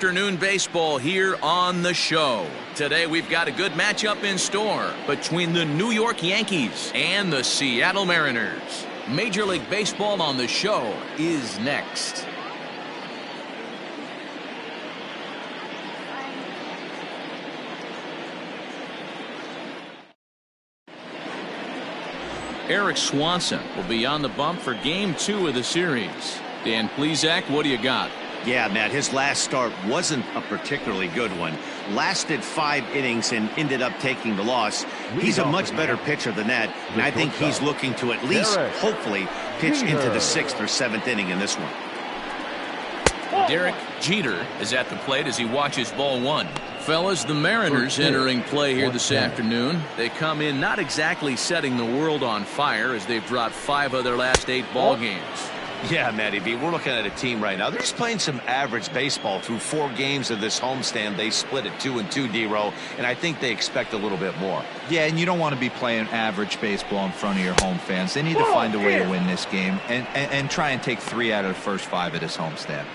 afternoon baseball here on the show. Today we've got a good matchup in store between the New York Yankees and the Seattle Mariners. Major League Baseball on the show is next. Eric Swanson will be on the bump for Game 2 of the series. Dan Plesac, what do you got? Yeah, Matt, his last start wasn't a particularly good one. Lasted 5 innings and ended up taking the loss. He's a much better pitcher than that, and I think he's looking to at least, hopefully, pitch into the 6th or 7th inning in this one. Derek Jeter is at the plate as he watches ball 1. Fellas, the Mariners entering play here this afternoon. They come in not exactly setting the world on fire as they've dropped 5 of their last 8 ball games. Yeah, Matty B, we're looking at a team right now. They're just playing some average baseball through 4 games of this homestand. They split it 2-2, D-Row, and I think they expect a little bit more. Yeah, and you don't want to be playing average baseball in front of your home fans. They need to find a way to win this game and try and take 3 out of the first 5 of this homestand.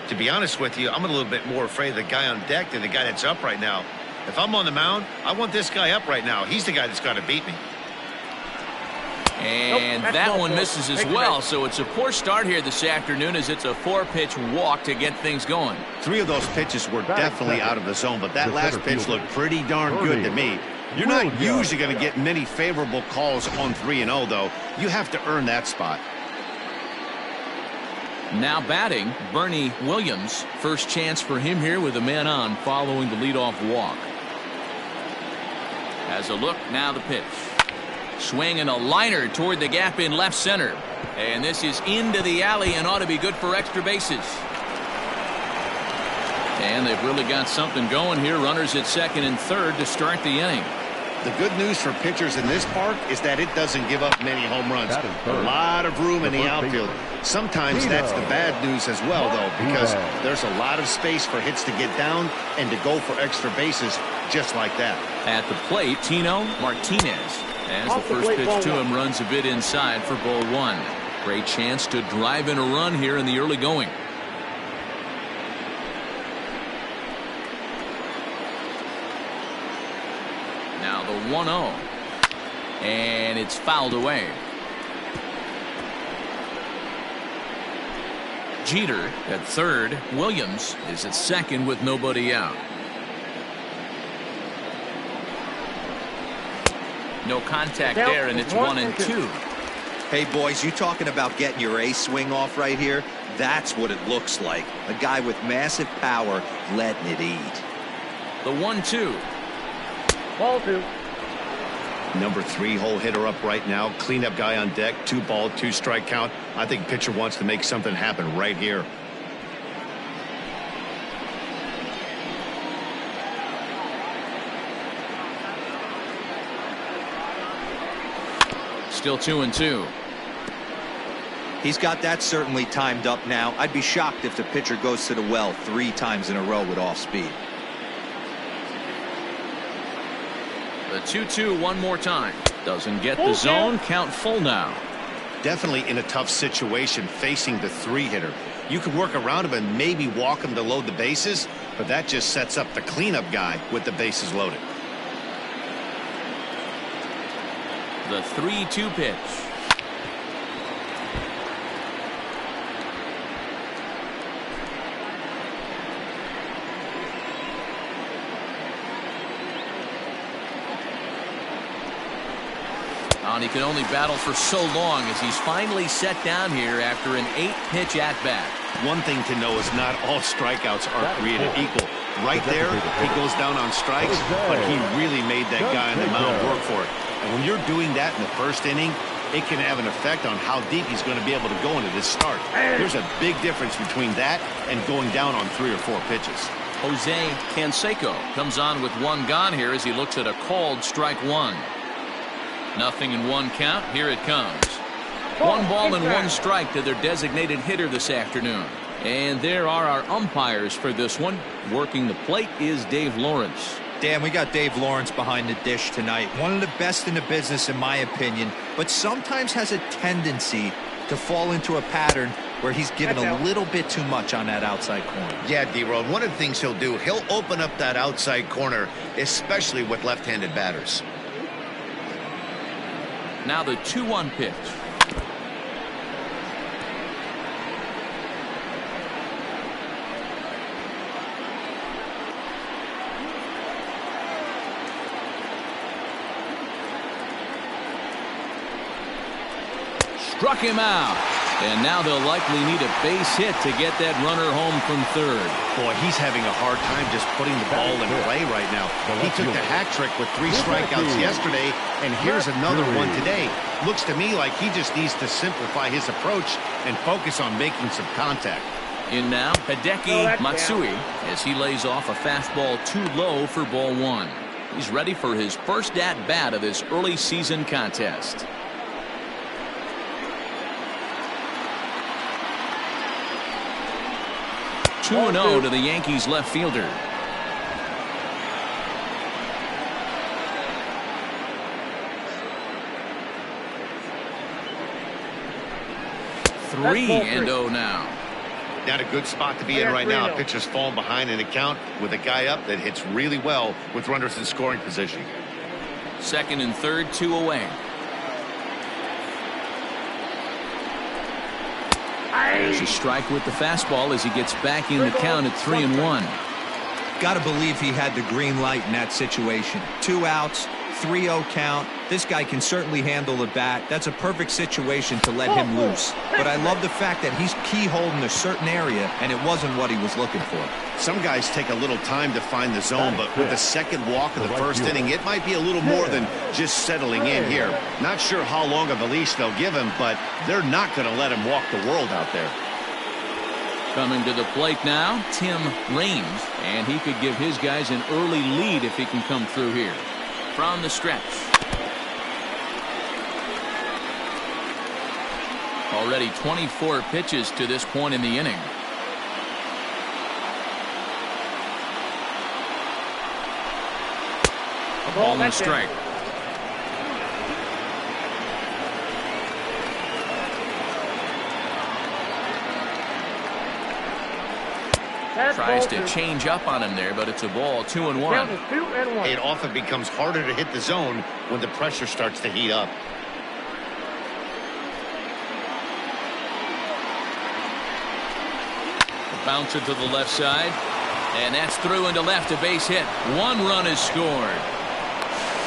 To be honest with you, I'm a little bit more afraid of the guy on deck than the guy that's up right now. If I'm on the mound, I want this guy up right now. He's the guy that's got to beat me. And that one misses as well, so it's a poor start here this afternoon as it's a 4-pitch walk to get things going. 3 of those pitches were definitely out of the zone, but that last pitch looked pretty darn good to me. You're not usually going to get many favorable calls on 3-0, though. You have to earn that spot. Now batting, Bernie Williams. First chance for him here with a man on following the leadoff walk. Has a look, now the pitch. Swing and a liner toward the gap in left center. And this is into the alley and ought to be good for extra bases. And they've really got something going here. Runners at 2nd and 3rd to start the inning. The good news for pitchers in this park is that it doesn't give up many home runs. A lot of room in the outfield. Sometimes that's the bad news as well, though, because there's a lot of space for hits to get down and to go for extra bases just like that. At the plate, Tino Martinez. As the first pitch to him runs a bit inside for ball 1. Great chance to drive in a run here in the early going. Now the 1-0. And it's fouled away. Jeter at 3rd. Williams is at 2nd with nobody out. No contact there, and it's 1-2. Hey, boys, you talking about getting your A swing off right here? That's what it looks like. A guy with massive power letting it eat. The 1-2. Ball 2. Number 3 hole hitter up right now. Cleanup guy on deck. 2 ball, 2 strike count. I think pitcher wants to make something happen right here. Still 2-2. He's got that certainly timed up now. I'd be shocked if the pitcher goes to the well 3 times in a row with off speed. The 2-2 one more time. Doesn't get the zone. Count full now. Definitely in a tough situation facing the 3 hitter. You can work around him and maybe walk him to load the bases, but that just sets up the cleanup guy with the bases loaded. The 3-2 pitch. And he can only battle for so long as he's finally set down here after an 8-pitch at-bat. One thing to know is not all strikeouts are created equal. Right there, he goes down on strikes, but he really made that guy on the mound work for it. And when you're doing that in the first inning, it can have an effect on how deep he's going to be able to go into this start. There's a big difference between that and going down on 3 or 4 pitches. Jose Canseco comes on with 1 gone here as he looks at a called strike 1. Nothing in 1 count. Here it comes. 1 ball and 1 strike to their designated hitter this afternoon. And there are our umpires for this one. Working the plate is Dave Lawrence. Dan, we got Dave Lawrence behind the dish tonight. One of the best in the business, in my opinion, but sometimes has a tendency to fall into a pattern where he's given a little bit too much on that outside corner. Yeah, D-Road, one of the things he'll do, he'll open up that outside corner, especially with left-handed batters. Now the 2-1 pitch. Struck him out. And now they'll likely need a base hit to get that runner home from third. Boy, he's having a hard time just putting the ball in play right now. He took the hat trick with 3 strikeouts yesterday, and here's another one today. Looks to me like he just needs to simplify his approach and focus on making some contact. In now, Hideki Matsui as he lays off a fastball too low for ball 1. He's ready for his first at-bat of this early season contest. 2-0 to the Yankees left fielder. Three and 0 now. Not a good spot to be in right now. Pitcher's falling behind in the count with a guy up that hits really well with runners in scoring position. Second and third, 2 away. There's a strike with the fastball as he gets back in the count at 3-1. Got to believe he had the green light in that situation. 2 outs, 3-0 count. This guy can certainly handle the bat. That's a perfect situation to let him loose. But I love the fact that he's keyholed in a certain area, and it wasn't what he was looking for. Some guys take a little time to find the zone, but with the second walk of the first inning, it might be a little more than just settling in here. Not sure how long of a leash they'll give him, but they're not going to let him walk the world out there. Coming to the plate now, Tim Raines, and he could give his guys an early lead if he can come through here. From the stretch. Already 24 pitches to this point in the inning. A ball and a strike. Tries to change up on him there, but it's a ball. 2-1. It often becomes harder to hit the zone when the pressure starts to heat up. Bouncer to the left side, and that's through into left. A base hit. 1 run is scored,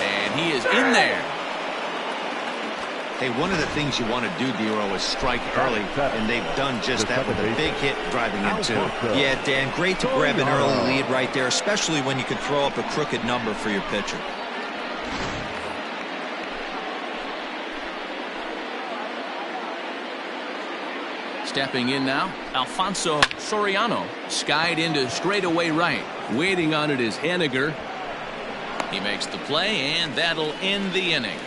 and he is in there. Hey, one of the things you want to do, D-Row, is strike early, and they've done just that with a big hit driving in two. Yeah, Dan, great to grab an early lead right there, especially when you could throw up a crooked number for your pitcher. Stepping in now, Alfonso Soriano skied into straightaway right. Waiting on it is Henniger. He makes the play, and that'll end the inning.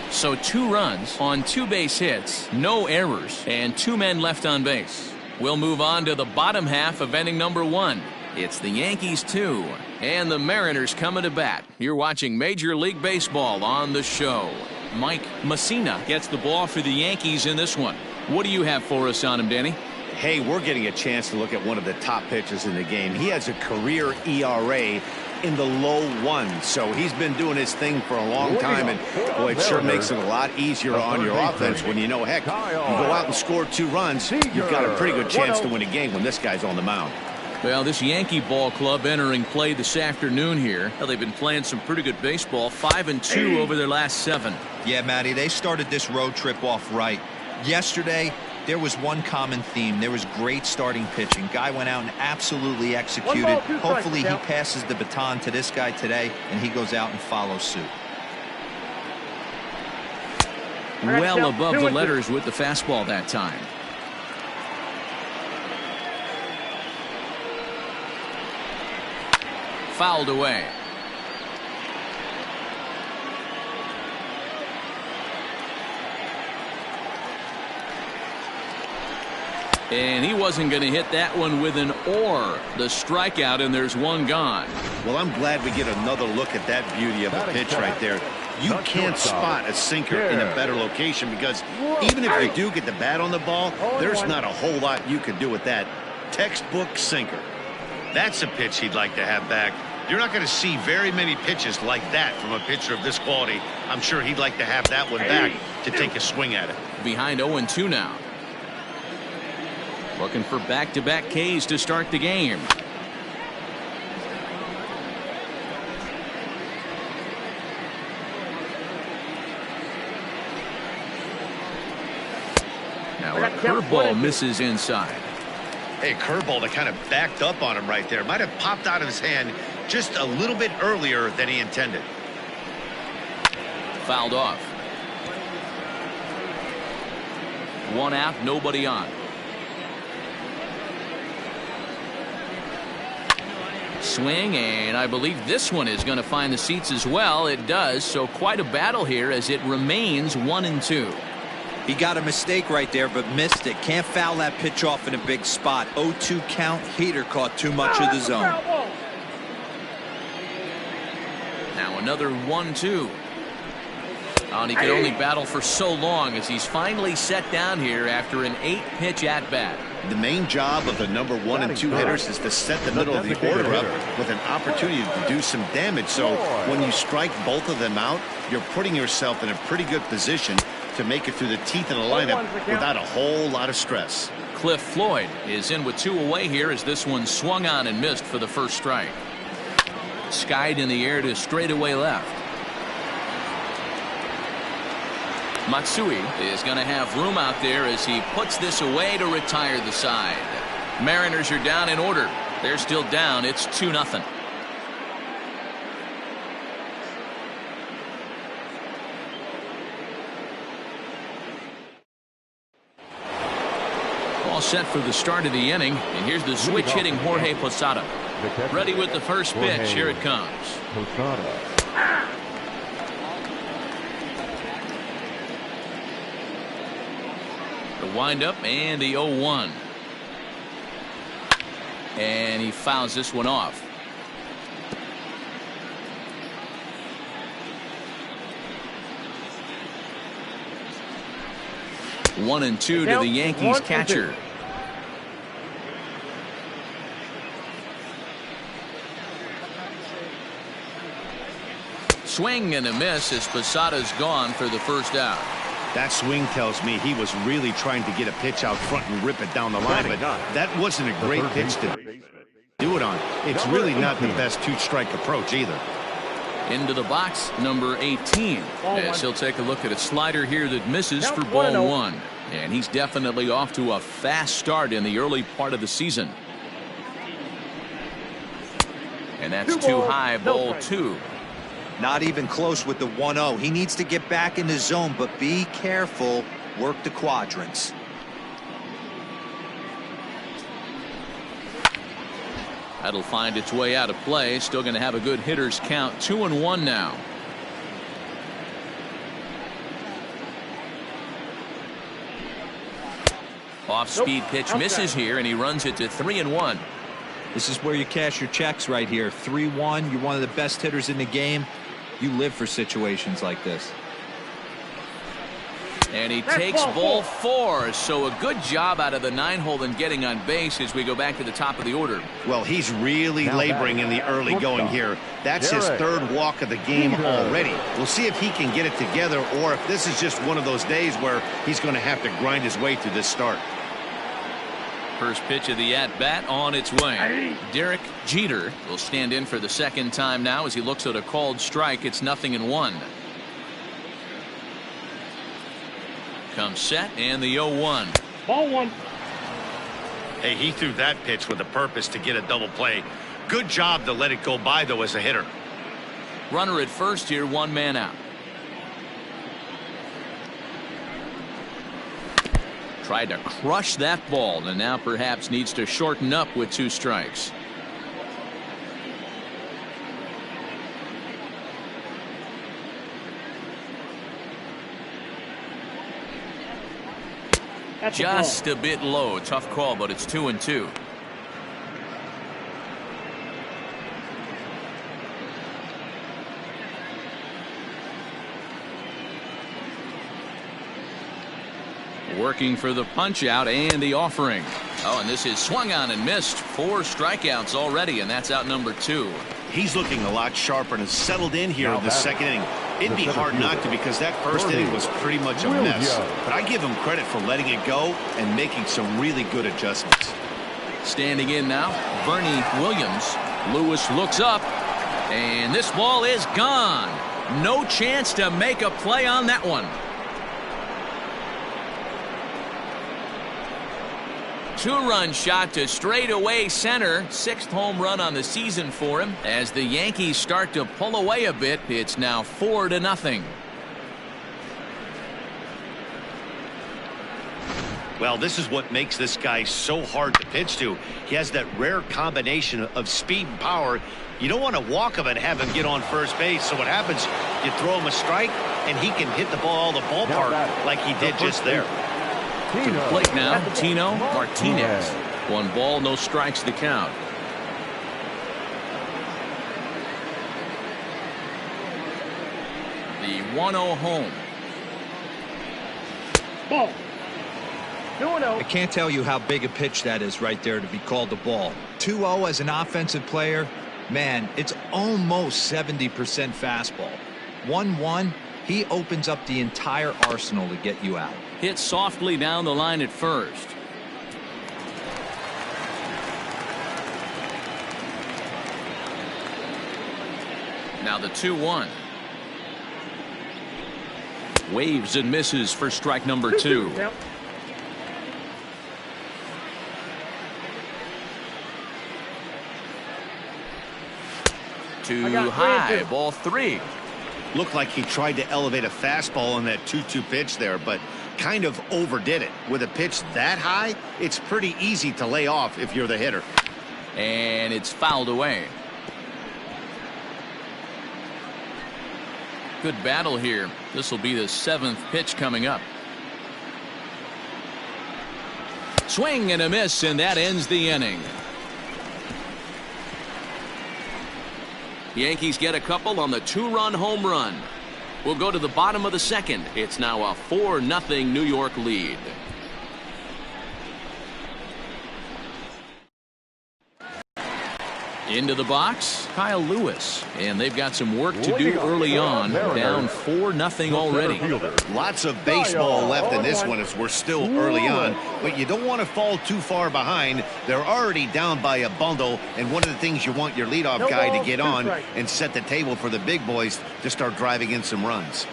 So 2 runs on 2 base hits, no errors, and 2 men left on base. We'll move on to the bottom half of inning number 1. It's the Yankees 2 and the Mariners coming to bat. You're watching Major League Baseball on the show. Mike Messina gets the ball for the Yankees in this one. What do you have for us on him, Danny? Hey, we're getting a chance to look at one of the top pitchers in the game. He has a career ERA in the low 1s, so he's been doing his thing for a long time, and boy, it sure makes it a lot easier on your offense when you know, heck, you go out and score 2 runs, you've got a pretty good chance to win a game when this guy's on the mound. Well, this Yankee ball club entering play this afternoon here. Well, they've been playing some pretty good baseball, 5-2 over their last 7. Yeah, Matty, they started this road trip off right. Yesterday, there was one common theme. There was great starting pitching. Guy went out and absolutely executed. Hopefully he passes the baton to this guy today, and he goes out and follows suit. Well above the letters with the fastball that time. Fouled away. And he wasn't going to hit that one with an or. The strikeout, and there's 1 gone. Well, I'm glad we get another look at that beauty of a pitch right there. You can't spot a sinker in a better location because even if you do get the bat on the ball, there's not a whole lot you can do with that. Textbook sinker. That's a pitch he'd like to have back. You're not going to see very many pitches like that from a pitcher of this quality. I'm sure he'd like to have that one back to take a swing at it. Behind 0-2 now. Looking for back-to-back Ks to start the game. Now a curveball misses inside. Hey, curveball that kind of backed up on him right there. Might have popped out of his hand just a little bit earlier than he intended. Fouled off. 1 out, nobody on. Swing, and I believe this one is going to find the seats as well. It does, so quite a battle here as it remains 1-2. He got a mistake right there, but missed it. Can't foul that pitch off in a big spot. 0-2 count. Heater caught too much of the zone. Now another 1-2. And he could only battle for so long as he's finally set down here after an 8-pitch at-bat. The main job of the number 1 and 2 hitters is to set the middle of the order up with an opportunity to do some damage. So when you strike both of them out, you're putting yourself in a pretty good position to make it through the teeth of the lineup without a whole lot of stress. Cliff Floyd is in with 2 away here as this one swung on and missed for the first strike. Skied in the air to straightaway left. Matsui is going to have room out there as he puts this away to retire the side. Mariners are down in order. They're still down. It's 2-0. All set for the start of the inning, and here's the switch hitting Jorge Posada. Ready with the first pitch. Here it comes. The windup and the 0-1. And he fouls this one off. One and 2 to the Yankees catcher. Swing and a miss as Posada's gone for the first out. That swing tells me he was really trying to get a pitch out front and rip it down the line, but that wasn't a great pitch to do it on. It's really not the best 2-strike approach either. Into the box, number 18. As he'll take a look at a slider here that misses for ball 1. And he's definitely off to a fast start in the early part of the season. And that's too high, ball 2. Not even close with the 1-0. He needs to get back in the zone, but be careful. Work the quadrants. That'll find its way out of play. Still going to have a good hitter's count. 2-1 now. Off-speed pitch misses here, and he runs it to 3-1. This is where you cash your checks right here. 3-1. You're one of the best hitters in the game. You live for situations like this. And he takes ball 4. So a good job out of the 9-hole in getting on base as we go back to the top of the order. Well, he's really laboring in the early going here. That's his 3rd walk of the game already. We'll see if he can get it together or if this is just one of those days where he's going to have to grind his way through this start. First pitch of the at-bat on its way. Derek Jeter will stand in for the second time now as he looks at a called strike. It's 0-1. Comes set and the 0-1. Ball 1. Hey, he threw that pitch with a purpose to get a double play. Good job to let it go by, though, as a hitter. Runner at first here, 1 man out. Tried to crush that ball and now perhaps needs to shorten up with 2 strikes. Just a bit low. Tough call, but it's 2-2. Working for the punch out and the offering. Oh, and this is swung on and missed. 4 strikeouts already, and that's out number 2. He's looking a lot sharper and has settled in here in the second inning. It'd be hard not to, because that first inning was pretty much a mess. But I give him credit for letting it go and making some really good adjustments. Standing in now, Bernie Williams. Lewis looks up, and this ball is gone. No chance to make a play on that one. 2-run shot to straightaway center. 6th home run on the season for him. As the Yankees start to pull away a bit, it's now 4-0. Well, this is what makes this guy so hard to pitch to. He has that rare combination of speed and power. You don't want to walk him and have him get on first base. So what happens, you throw him a strike, and he can hit the ball the ballpark like he did just there. To the plate now, Tino Martinez. 1 ball, no strikes the count. The 1-0 home. Ball. 2-0. I can't tell you how big a pitch that is right there to be called a ball. 2-0 as an offensive player, man, it's almost 70% fastball. 1-1, he opens up the entire arsenal to get you out. Hit softly down the line at first. Now the 2-1. Waves and misses for strike number 2. Yep. Too high, ball 3. Looked like he tried to elevate a fastball on that 2-2 pitch there, but kind of overdid it. With a pitch that high, it's pretty easy to lay off if you're the hitter. And it's fouled away. Good battle here. This will be the 7th pitch coming up. Swing and a miss, and that ends the inning. Yankees get a couple on the 2-run home run. We'll go to the bottom of the 2nd. It's now a 4-0 New York lead. Into the box, Kyle Lewis. And they've got some work to do early on. Down 4-0 already. Lots of baseball left in this one as we're still early on. But you don't want to fall too far behind. They're already down by a bundle. And one of the things you want your leadoff guy to get on and set the table for the big boys to start driving in some runs.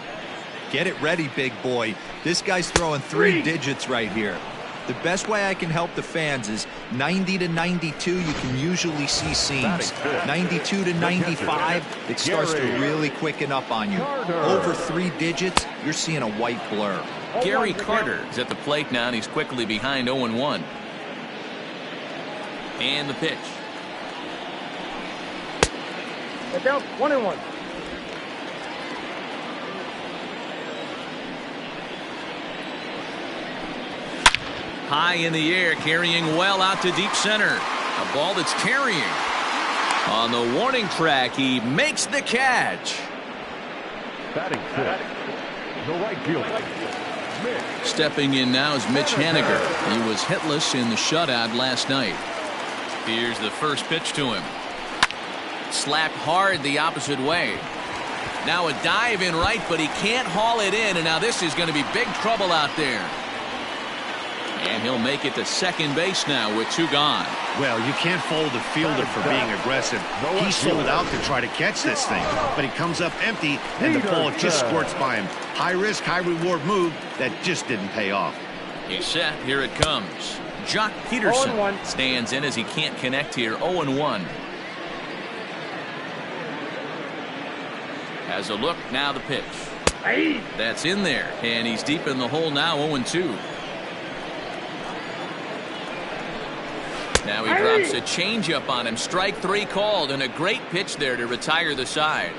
Get it ready, big boy. This guy's throwing 3 digits right here. The best way I can help the fans is 90 to 92. You can usually see seams. 92 to 95, it starts to really quicken up on you. Over 3 digits, you're seeing a white blur. Gary Carter is at the plate now, and he's quickly behind 0-1. And the pitch. Get down. 1-1. High in the air, carrying well out to deep center. A ball that's carrying. On the warning track, he makes the catch. Batting fifth, the right fielder. Stepping in now is Mitch Haniger. He was hitless in the shutout last night. Here's the first pitch to him. Slapped hard the opposite way. Now a dive in right, but he can't haul it in, and now this is going to be big trouble out there. And he'll make it to second base now with 2 gone. Well, you can't fault the fielder for being aggressive. He sold out to try to catch this thing, but he comes up empty, and the ball just squirts by him. High risk, high reward move that just didn't pay off. He's set. Here it comes. Jock Peterson 0-1. stands in as he can't connect here. 0-1. Has a look. Now the pitch. That's in there, and he's deep in the hole now. 0-2. Now he drops a changeup on him. Strike 3 called, and a great pitch there to retire the side.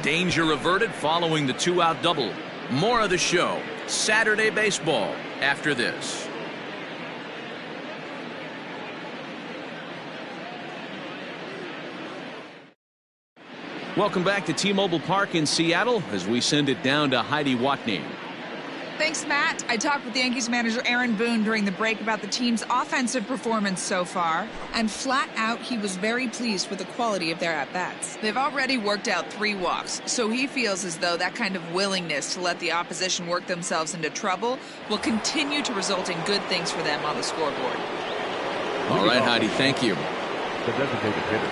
Danger averted following the 2-out double. More of the show. Saturday baseball after this. Welcome back to T-Mobile Park in Seattle as we send it down to Heidi Watney. Thanks, Matt. I talked with Yankees manager Aaron Boone during the break about the team's offensive performance so far, and flat out, he was very pleased with the quality of their at-bats. They've already worked out 3 walks, so he feels as though that kind of willingness to let the opposition work themselves into trouble will continue to result in good things for them on the scoreboard. All right, Heidi, thank you. The designated hitter,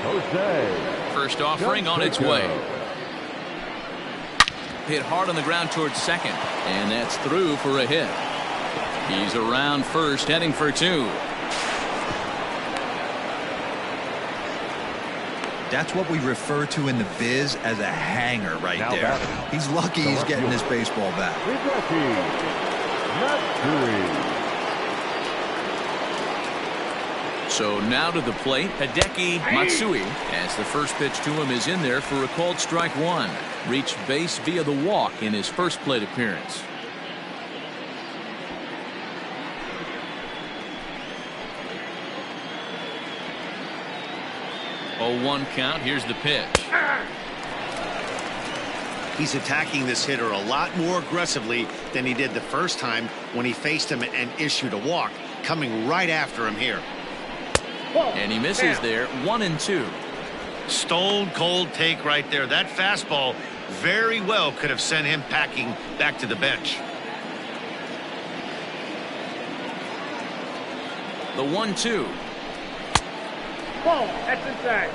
Jose. First offering on its way. Hit hard on the ground towards second, and that's through for a hit. He's around first, heading for 2. That's what we refer to in the biz as a hanger right Now there. batting. He's lucky he's getting his baseball back. So now to the plate, Hideki Matsui, as the first pitch to him is in there for a called strike 1. Reached base via the walk in his first plate appearance. Oh, 1 count. Here's the pitch. He's attacking this hitter a lot more aggressively than he did the first time when he faced him and issued a walk, coming right after him here. And he misses there. 1-2. Stone cold take right there. That fastball very well could have sent him packing back to the bench. The 1-2. Whoa, that's inside.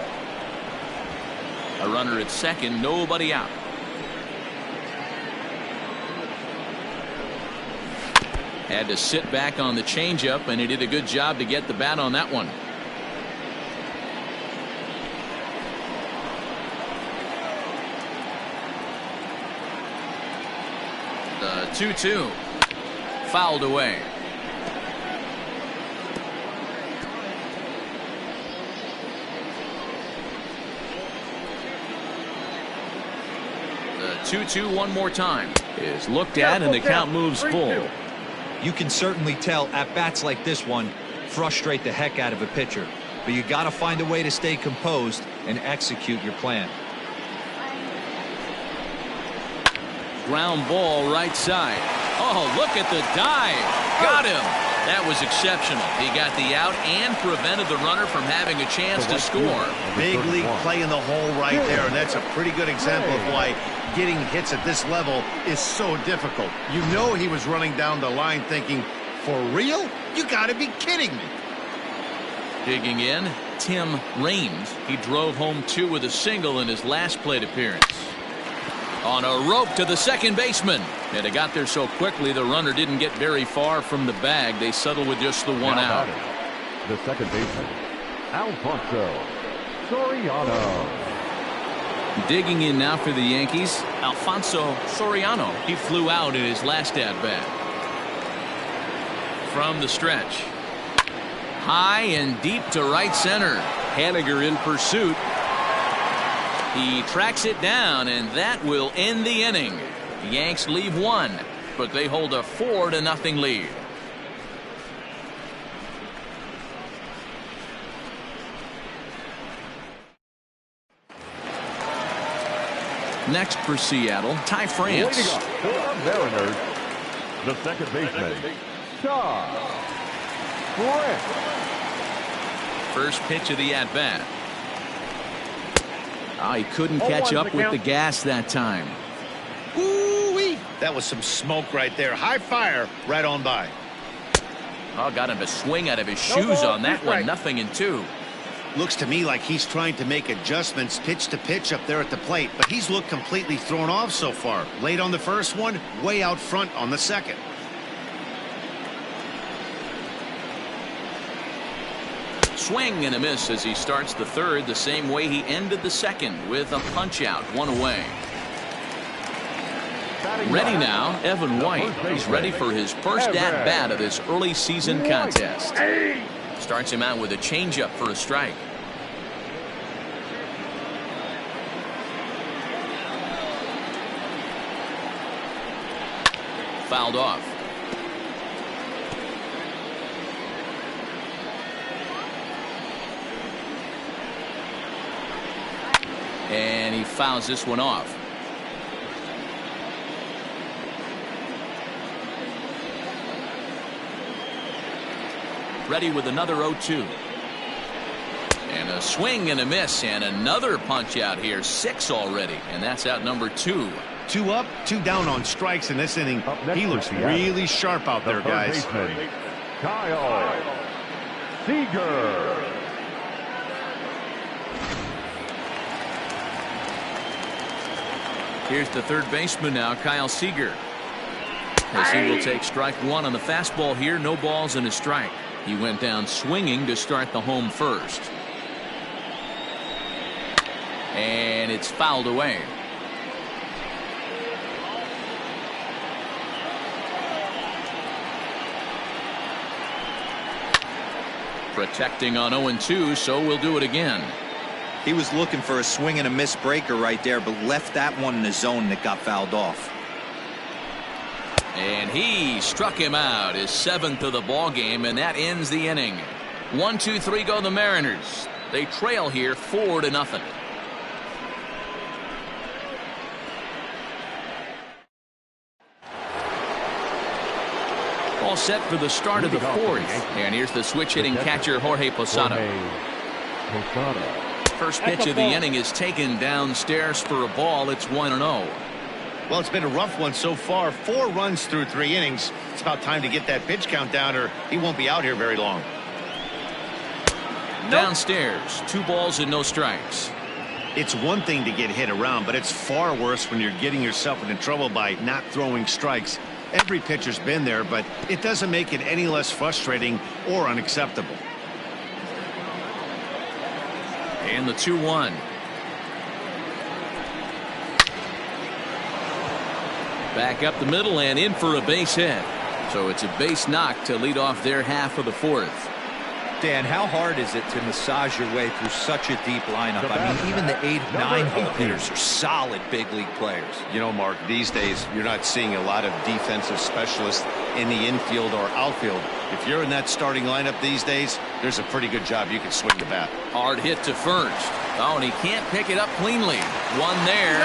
A runner at second, nobody out. Had to sit back on the changeup, and he did a good job to get the bat on that one. The 2-2. Fouled away. The 2-2 one more time is looked at, and the count moves full. You can certainly tell at-bats like this one frustrate the heck out of a pitcher. But you got to find a way to stay composed and execute your plan. Ground ball right side. Oh, look at the dive. Got him. That was exceptional. He got the out and prevented the runner from having a chance to score. Big league play in the hole right there, and that's a pretty good example of why getting hits at this level is so difficult. You know he was running down the line thinking, for real? You got to be kidding me. Digging in, Tim Raines. He drove home 2 with a single in his last plate appearance. On a rope to the second baseman. And it got there so quickly the runner didn't get very far from the bag. They settled with just the 1 out. The second baseman, Alfonso Soriano. Digging in now for the Yankees, Alfonso Soriano. He flew out in his last at-bat. From the stretch. High and deep to right center. Haniger in pursuit. He tracks it down, and that will end the inning. The Yanks leave 1, but they hold a 4-0 lead. Next for Seattle, Ty France. Waiting up for the Mariners, the second baseman, Ty France. First pitch of the at-bat. He couldn't catch up with the gas that time. Ooh-wee. That was some smoke right there. High fire right on by. Got him to swing out of his shoes on that one. 0-2. Looks to me like he's trying to make adjustments pitch to pitch up there at the plate, but he's looked completely thrown off so far. Late on the first one, way out front on the second. Swing and a miss as he starts the third the same way he ended the second, with a punch out, 1 away. Ready now, Evan White. He's ready for his first at-bat of this early season contest. Starts him out with a changeup for a strike. Fouled off. And he fouls this one off. ready with another 0-2. And a swing and a miss, and another punch out here. 6 already, and that's out number 2. 2 up, 2 down on strikes in this inning. He looks really sharp out there, guys. Kyle Seager. Here's the third baseman now, Kyle Seager. As he will take strike 1 on the fastball here. No balls and a strike. He went down swinging to start the home first. And it's fouled away. Protecting on 0-2, so we'll do it again. He was looking for a swing and a miss breaker right there, but left that one in the zone that got fouled off. And he struck him out, his 7th of the ball game, and that ends the inning. 1-2-3 go the Mariners. They trail here 4-0. All set for the start of the 4th. And here's the switch-hitting catcher, Jorge Posada. First pitch of the inning is taken downstairs for a ball. It's 1-0. Well, it's been a rough one so far. 4 runs through 3 innings. It's about time to get that pitch count down, or he won't be out here very long. Downstairs, 2 balls and no strikes. It's one thing to get hit around, but it's far worse when you're getting yourself into trouble by not throwing strikes. Every pitcher's been there, but it doesn't make it any less frustrating or unacceptable. And the 2-1. Back up the middle and in for a base hit. So it's a base knock to lead off their half of the 4th. Dan, how hard is it to massage your way through such a deep lineup? I mean, even the 8, 9 hole hitters are solid big league players. You know, Mark, these days you're not seeing a lot of defensive specialists in the infield or outfield. If you're in that starting lineup these days, there's a pretty good job you can swing the bat. Hard hit to first. Oh, and he can't pick it up cleanly. 1 there.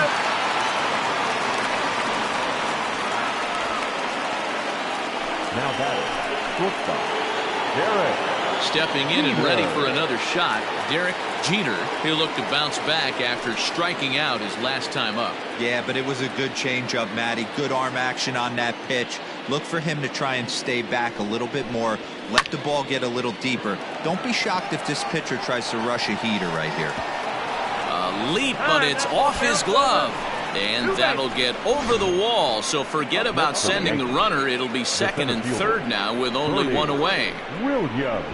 Now batting, shortstop, Derek. Stepping in and ready for another shot, Derek Jeter. He'll look to bounce back after striking out his last time up. Yeah, but it was a good changeup, Matty. Good arm action on that pitch. Look for him to try and stay back a little bit more. Let the ball get a little deeper. Don't be shocked if this pitcher tries to rush a heater right here. A leap, but it's off his glove. And that'll get over the wall. So forget about sending the runner. It'll be 2nd and 3rd now with only 1 away. Williams.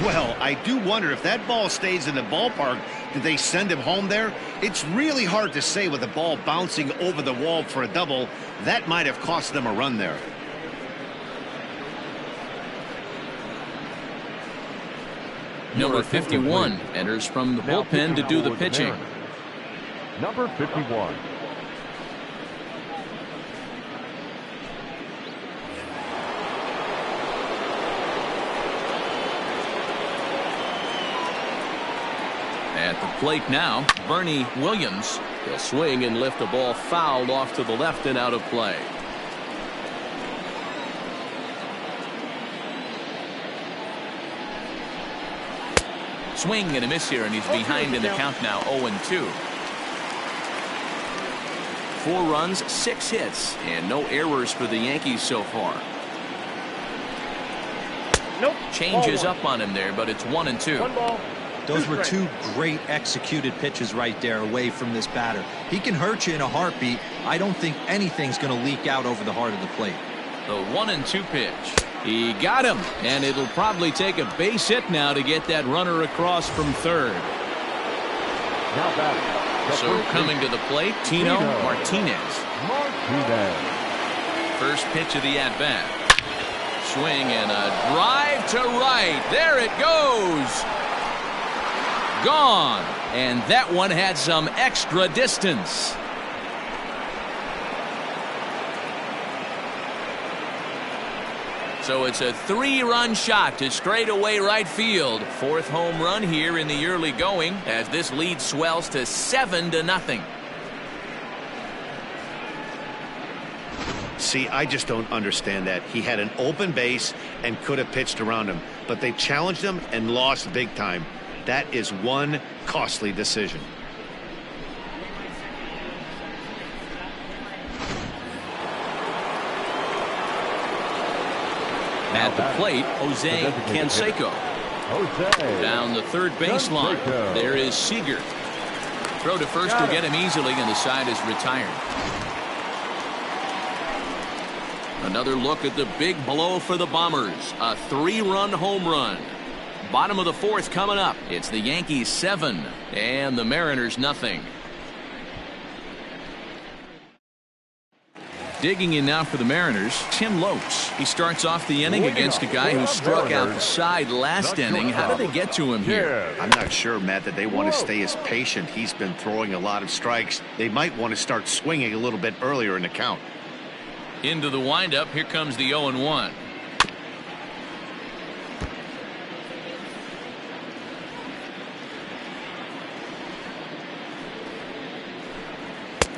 Well, I do wonder if that ball stays in the ballpark, did they send him home there? It's really hard to say with the ball bouncing over the wall for a double. That might have cost them a run there. Number 51 enters from the bullpen to do the pitching. Number 51. At the plate now, Bernie Williams. He'll swing and lift a ball fouled off to the left and out of play. Swing and a miss here, and he's behind in the count now, 0-2. 4 runs, 6 hits, and no errors for the Yankees so far. Nope. Changes up on him there, but it's 1-2. 1 ball. Those were 2 great executed pitches right there away from this batter. He can hurt you in a heartbeat. I don't think anything's going to leak out over the heart of the plate. The 1-2 pitch. He got him, and it'll probably take a base hit now to get that runner across from 3rd. Now batting. So coming to the plate, Tino Martinez. First pitch of the at-bat. Swing and a drive to right. There it goes. Gone. And that one had some extra distance. So it's a 3-run shot to straightaway right field. 4th home run here in the early going as this lead swells to 7-0. See, I just don't understand that. He had an open base and could have pitched around him, but they challenged him and lost big time. That is one costly decision. At the plate, Jose Canseco. Down the third baseline. There is Seager. Throw to first will get him easily, and the side is retired. Another look at the big blow for the Bombers. A 3-run home run. Bottom of the fourth coming up. It's the Yankees 7 and the Mariners nothing. Digging in now for the Mariners, Tim Lopes. He starts off the inning against a guy who struck out the side last inning. How did they get to him here? I'm not sure, Matt, that they want to stay as patient. He's been throwing a lot of strikes. They might want to start swinging a little bit earlier in the count. Into the windup, here comes the 0-1.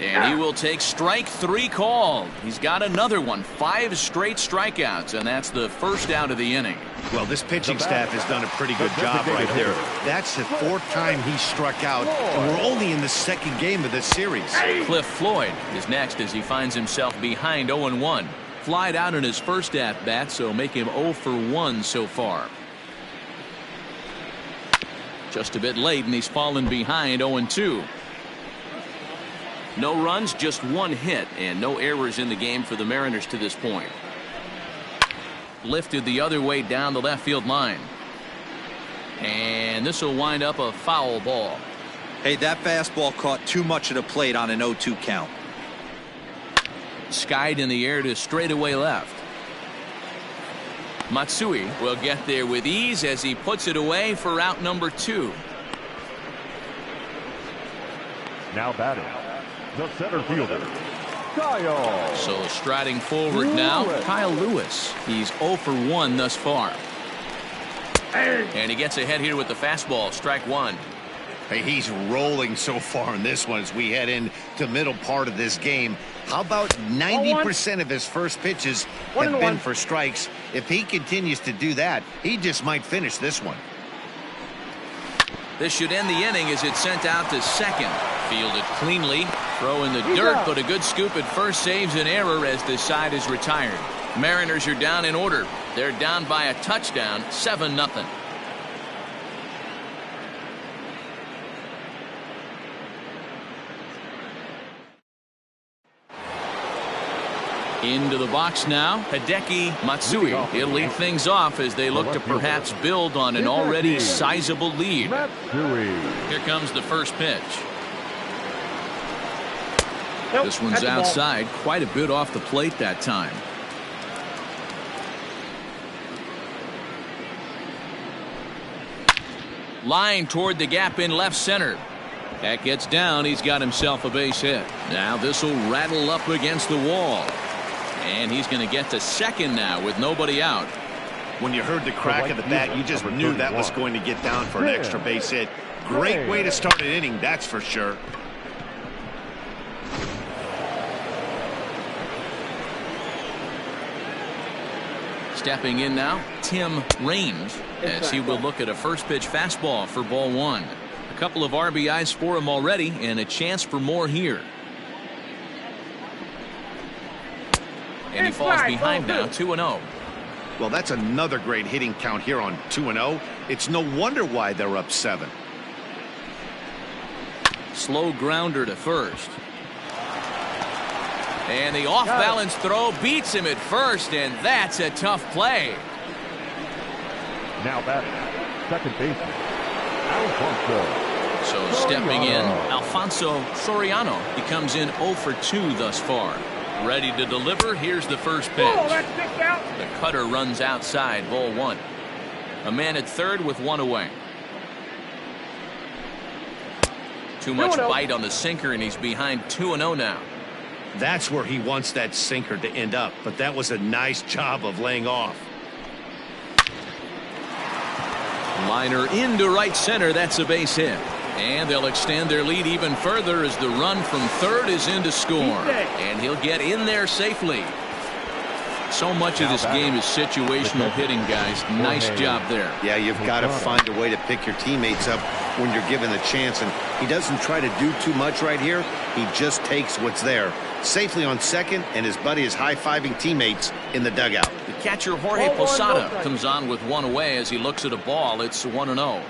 And he will take strike 3 called. He's got another one. 5 straight strikeouts, and that's the first out of the inning. Well, this pitching staff has done a pretty good job right there. That's the 4th time he struck out, and we're only in the 2nd game of this series. Cliff Floyd is next as he finds himself behind 0-1. Flied out in his first at-bat, so make him 0 for 1 so far. Just a bit late, and he's fallen behind 0-2. No runs, just 1 hit, and no errors in the game for the Mariners to this point. Lifted the other way down the left field line. And this will wind up a foul ball. Hey, that fastball caught too much of the plate on an 0-2 count. Skied in the air to straightaway left. Matsui will get there with ease as he puts it away for out number 2. Now batting, the center fielder, Kyle. So striding forward now, Kyle Lewis. He's 0 for 1 thus far. And he gets ahead here with the fastball, strike 1. Hey, he's rolling so far in this one as we head into the middle part of this game. How about 90% of his first pitches have been for strikes? If he continues to do that, he just might finish this one. This should end the inning as it's sent out to second. Fielded cleanly. Throw in the dirt, but a good scoop at first saves an error as this side is retired. Mariners are down in order. They're down by a touchdown, 7-0. Into the box now, Hideki Matsui. He'll lead things off as they look to perhaps build on an already sizable lead. Here comes the first pitch. This one's outside, quite a bit off the plate that time. Line toward the gap in left center. That gets down. He's got himself a base hit. Now this will rattle up against the wall. And he's going to get to second now with nobody out. When you heard the crack of the bat, you just knew that was going to get down for an extra base hit. Great way to start an inning, that's for sure. Stepping in now, Tim Raines, as he will look at a first pitch fastball for ball 1. A couple of RBIs for him already, and a chance for more here. And he falls behind now, 2-0. Well, that's another great hitting count here on 2-0. It's no wonder why they're up 7. Slow grounder to first. And the off-balance throw beats him at first, and that's a tough play. Now batting, second baseman, Alfonso. So stepping in, Alfonso Soriano. He comes in 0 for 2 thus far. Ready to deliver. Here's the first pitch. The cutter runs outside, ball 1. A man at third with 1 away. Too much bite on the sinker, and he's behind 2-0 now. That's where he wants that sinker to end up, but that was a nice job of laying off. Liner into right center. That's a base hit. And they'll extend their lead even further as the run from third is in to score. And he'll get in there safely. So much of this game is situational hitting, guys. Nice job there. Yeah, you've got to find a way to pick your teammates up when you're given the chance, and he doesn't try to do too much right here. He just takes what's there. Safely on second, and his buddy is high-fiving teammates in the dugout. The catcher Jorge Posada comes on with one away as he looks at a ball. It's 1-0.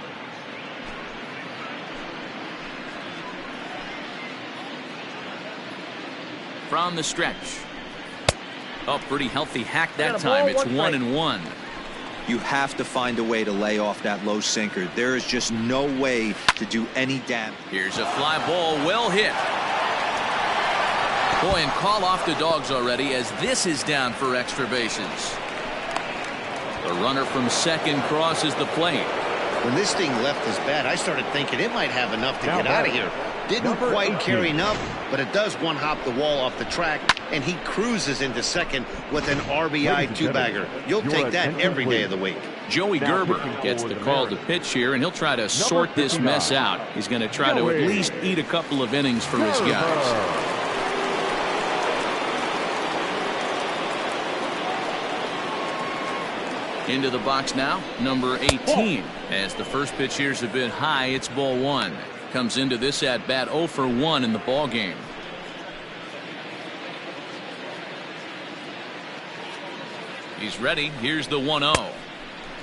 From the stretch. Oh, pretty healthy hack that time. It's 1-1. You have to find a way to lay off that low sinker. There is just no way to do any damage. Here's a fly ball, well hit. Boy, and call off the dogs already as this is down for extra bases. The runner from second crosses the plate. When this thing left his bat, I started thinking it might have enough to get out of here. Didn't quite carry enough, but it does one-hop the wall off the track, and he cruises into second with an RBI two-bagger. You'll take that every day of the week. Joey Gerber gets the call to pitch here, and he'll try to sort this mess out. He's going to try to at least eat a couple of innings for his guys. Into the box now, number 18. As the first pitch here's a bit high, it's ball one. Comes into this at bat 0 for 1 in the ball game. He's ready. Here's the 1-0.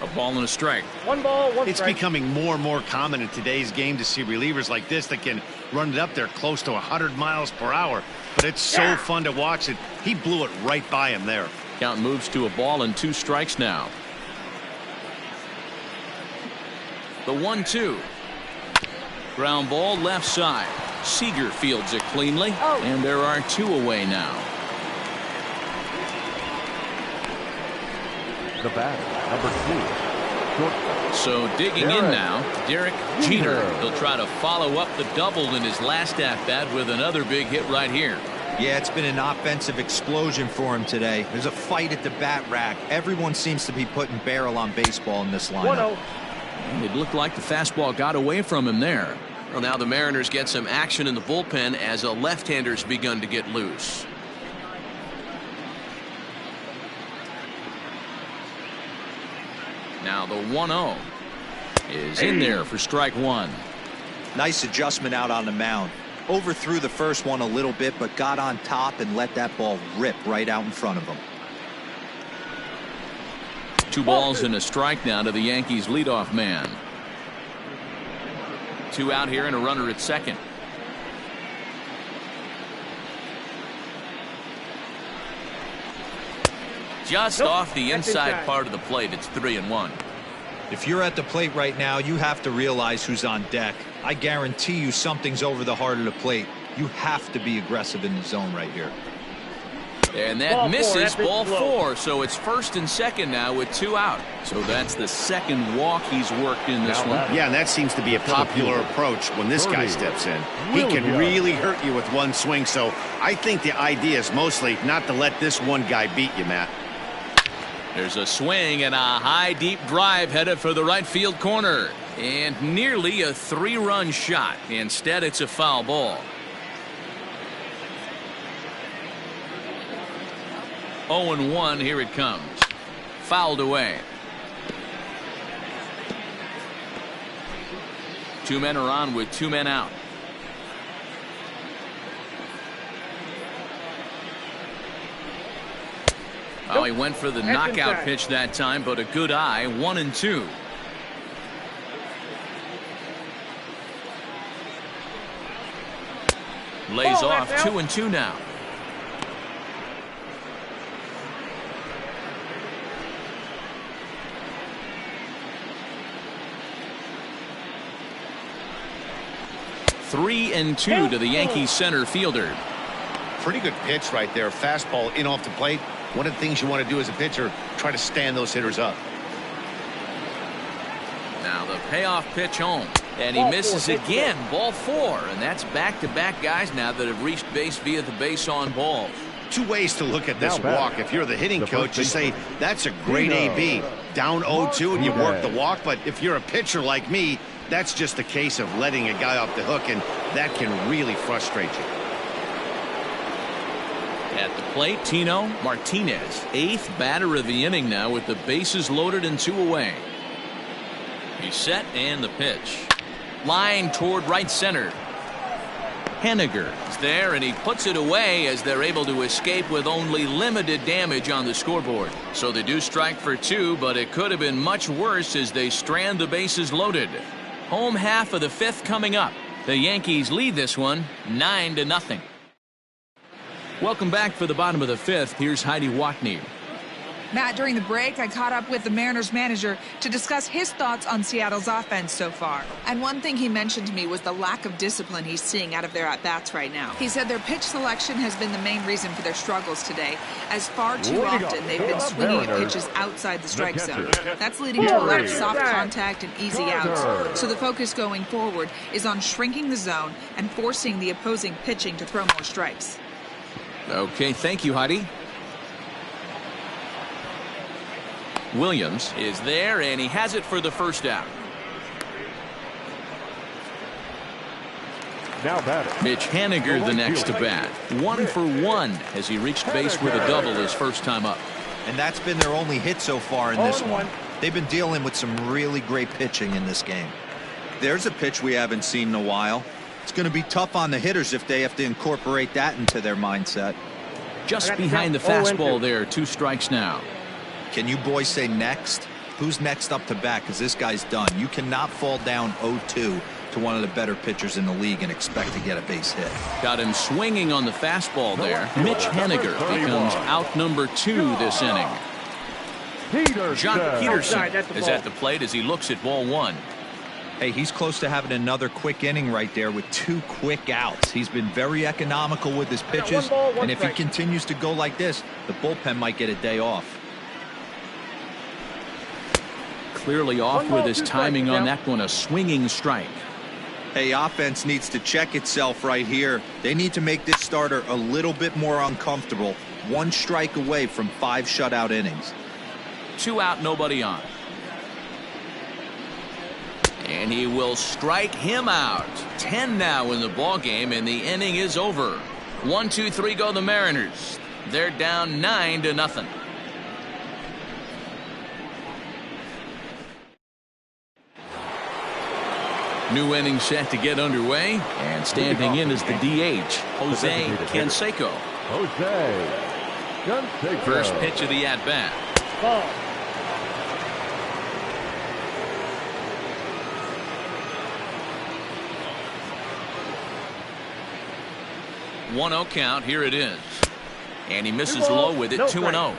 A ball and a strike. 1 ball, 1 It's strike. becoming more and more common in today's game to see relievers like this that can run it up there close to 100 miles per hour. But it's so fun to watch it. He blew it right by him there. Count moves to a ball and 2 strikes now. The 1-2. Ground ball left side. Seager fields it cleanly, and there are 2 away now. The batter, number 2, shortstop. So digging in now, Derek Jeter. He'll try to follow up the double in his last at-bat with another big hit right here. Yeah, it's been an offensive explosion for him today. There's a fight at the bat rack. Everyone seems to be putting barrel on baseball in this lineup. 1-0. And it looked like the fastball got away from him there. Well, now the Mariners get some action in the bullpen as a left-hander's begun to get loose. Now the 1-0 is in there for strike 1. Nice adjustment out on the mound. Overthrew the first one a little bit, but got on top and let that ball rip right out in front of him. 2 balls and a strike now to the Yankees leadoff man. 2 out here and a runner at second. Just off the inside part of the plate. It's 3-1. If you're at the plate right now, you have to realize who's on deck. I guarantee you something's over the heart of the plate. You have to be aggressive in the zone right here. And that misses, ball 4. So it's first and second now with 2 out. So that's the second walk he's worked in this one. Yeah, and that seems to be a popular approach when this guy steps in. He can really hurt you with one swing. So I think the idea is mostly not to let this one guy beat you, Matt. There's a swing and a high deep drive headed for the right field corner. And nearly a 3-run shot. Instead, it's a foul ball. 0-1, here it comes. Fouled away. 2 men are on with 2 men out. Oh, he went for the knockout pitch that time, but a good eye. 1-2. Lays off. 2-2 now. Three and 2 to the Yankees center fielder. Pretty good pitch right there. Fastball in off the plate. One of the things you want to do as a pitcher, try to stand those hitters up. Now the payoff pitch home. And he misses again. Ball 4. And that's back-to-back guys now that have reached base via the base on ball. 2 ways to look at this walk. If you're the hitting coach, you say, that's a great AB. Down 0-2 and you work the walk. But if you're a pitcher like me, that's just a case of letting a guy off the hook, and that can really frustrate you. At the plate, Tino Martinez, 8th batter of the inning now with the bases loaded and 2 away. He's set and the pitch. Line toward right center. Henniger is there and he puts it away as they're able to escape with only limited damage on the scoreboard. So they do strike for 2, but it could have been much worse as they strand the bases loaded. Home half of the 5th coming up. The Yankees lead this one 9-0. Welcome back for the bottom of the 5th. Here's Heidi Watney. Matt, during the break, I caught up with the Mariners manager to discuss his thoughts on Seattle's offense so far. And one thing he mentioned to me was the lack of discipline he's seeing out of their at-bats right now. He said their pitch selection has been the main reason for their struggles today, as far too often they've been swinging at pitches outside the strike zone. That's leading to a lot of soft contact and easy outs. So the focus going forward is on shrinking the zone and forcing the opposing pitching to throw more strikes. Okay, thank you, Heidi. Williams is there and he has it for the first out. Now batter. Mitch Henniger the next to bat. 1 for 1 as he reached base with a double his first time up. And that's been their only hit so far in this one. They've been dealing with some really great pitching in this game. There's a pitch we haven't seen in a while. It's going to be tough on the hitters if they have to incorporate that into their mindset. Just behind the fastball there. 2 strikes now. Can you boys say next? Who's next up to bat? Because this guy's done. You cannot fall down 0-2 to one of the better pitchers in the league and expect to get a base hit. Got him swinging on the fastball there. Mitch Henniger becomes out number 2 this inning. John Peterson is at the plate as he looks at ball 1. Hey, he's close to having another quick inning right there with 2 quick outs. He's been very economical with his pitches, and if he continues to go like this, the bullpen might get a day off. Clearly off with his timing on that one, a swinging strike. Hey, offense needs to check itself right here. They need to make this starter a little bit more uncomfortable. 1 strike away from 5 shutout innings. 2 out, nobody on. And he will strike him out. 10 now in the ball game, and the inning is over. 1, 2, 3 go the Mariners. They're down 9-0. New inning set to get underway, and standing in is the DH, Jose Canseco. First pitch of the at-bat. Ball. 1-0 count. Here it is. And he misses low with it. 2-0.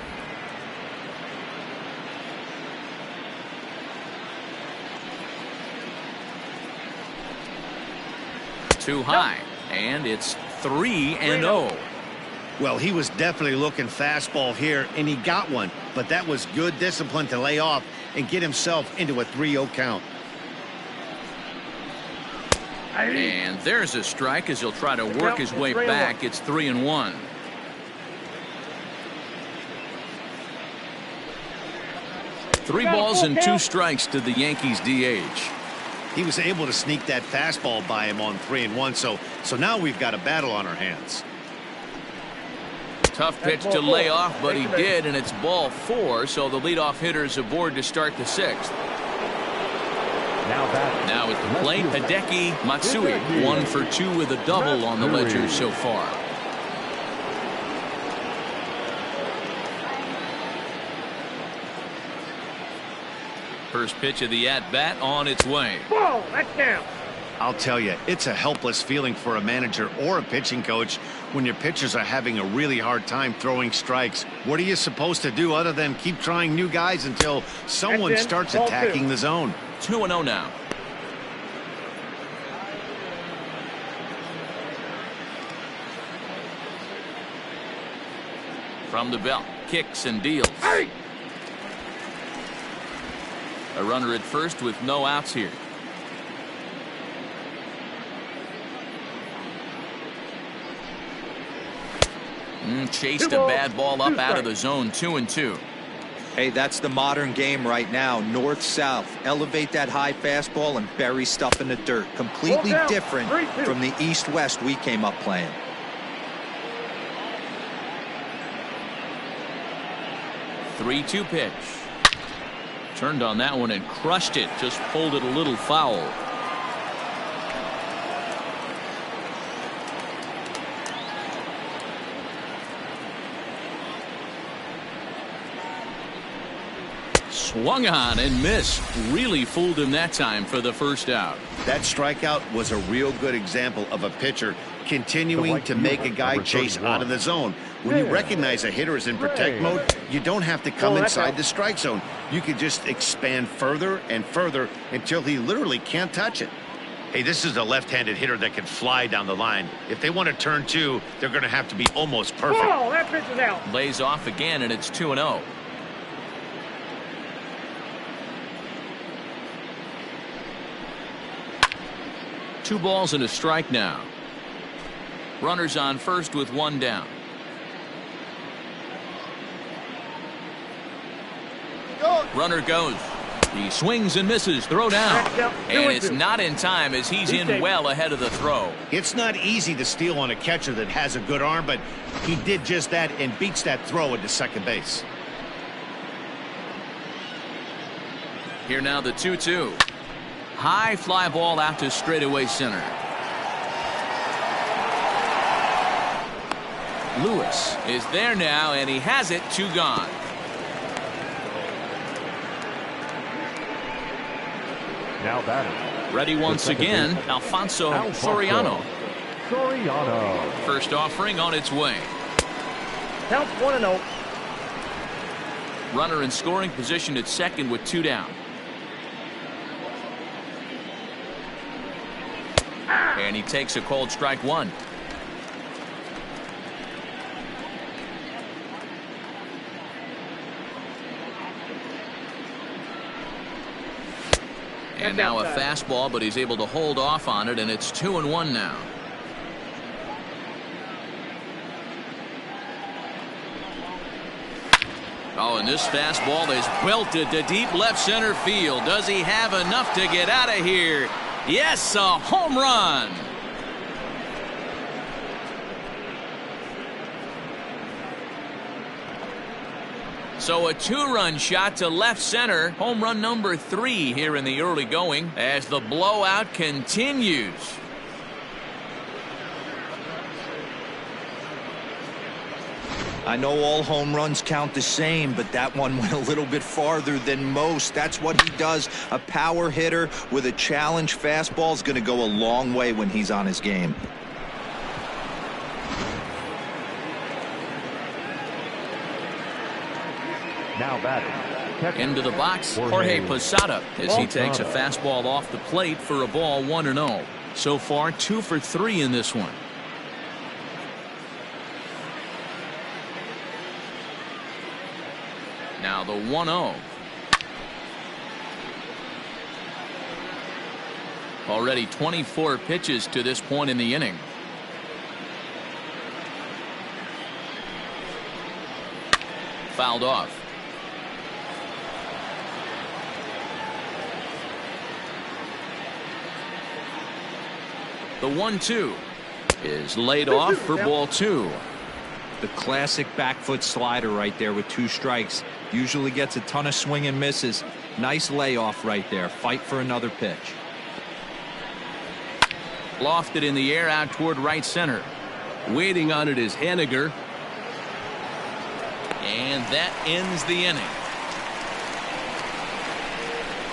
Too high, and it's 3-0. Well, he was definitely looking fastball here, and he got one, but that was good discipline to lay off and get himself into a 3-0 count. And there's a strike as he'll try to work his way back. It's 3-1. Three balls and 2 strikes to the Yankees DH. He was able to sneak that fastball by him on 3-1, so now we've got a battle on our hands. Tough pitch to lay off, but he did, and it's ball 4, so the leadoff hitter is aboard to start the 6th. Now at the plate, Hideki Matsui, 1 for 2 with a double on the ledger so far. First pitch of the at-bat on its way. Ball, that's down. I'll tell you, it's a helpless feeling for a manager or a pitching coach when your pitchers are having a really hard time throwing strikes. What are you supposed to do other than keep trying new guys until someone starts attacking the zone? 2-0 now. From the belt, kicks and deals. Hey! A runner at first with no outs here. Chased a bad ball up out of the zone. 2-2. Hey, that's the modern game right now. North-south. Elevate that high fastball and bury stuff in the dirt. Completely different from the east-west we came up playing. 3-2 pitch. Turned on that one and crushed it. Just pulled it a little foul. Swung on and missed. Really fooled him that time for the first out. That strikeout was a real good example of a pitcher continuing to make a guy chase out of the zone. When you recognize a hitter is in protect mode, you don't have to come inside the strike zone. You can just expand further and further until he literally can't touch it. Hey, this is a left-handed hitter that can fly down the line. If they want to turn 2, they're going to have to be almost perfect. Oh, that pitch is out. Lays off again, and it's 2-0. Two balls and a strike now. Runners on first with one down. Runner goes. He swings and misses. Throw down. And it's not in time as he's in well ahead of the throw. It's not easy to steal on a catcher that has a good arm, but he did just that and beats that throw into second base. Here now the 2-2. High fly ball out to straightaway center. Lewis is there now, and he has it. 2 gone. Now batting. Ready once again, Alfonso Soriano. First offering on its way. Count 1-0. Runner in scoring position at second with 2 down. And he takes a called strike 1. And now a fastball, but he's able to hold off on it, and it's 2-1 now. Oh, and this fastball is belted to deep left center field. Does he have enough to get out of here? Yes, a home run. So a 2-run shot to left center. Home run number 3 here in the early going as the blowout continues. I know all home runs count the same, but that one went a little bit farther than most. That's what he does. A power hitter with a challenge fastball is going to go a long way when he's on his game. Now batting. Into the box, Jorge Posada, as he takes a fastball off the plate for a ball. 1-0. So far 2 for 3 in this one. Now the 1-0. Already 24 pitches to this point in the inning. Fouled off. The 1-2 is laid off for ball 2. The classic back foot slider right there with 2 strikes. Usually gets a ton of swing and misses. Nice layoff right there. Fight for another pitch. Lofted in the air out toward right center. Waiting on it is Henniger. And that ends the inning.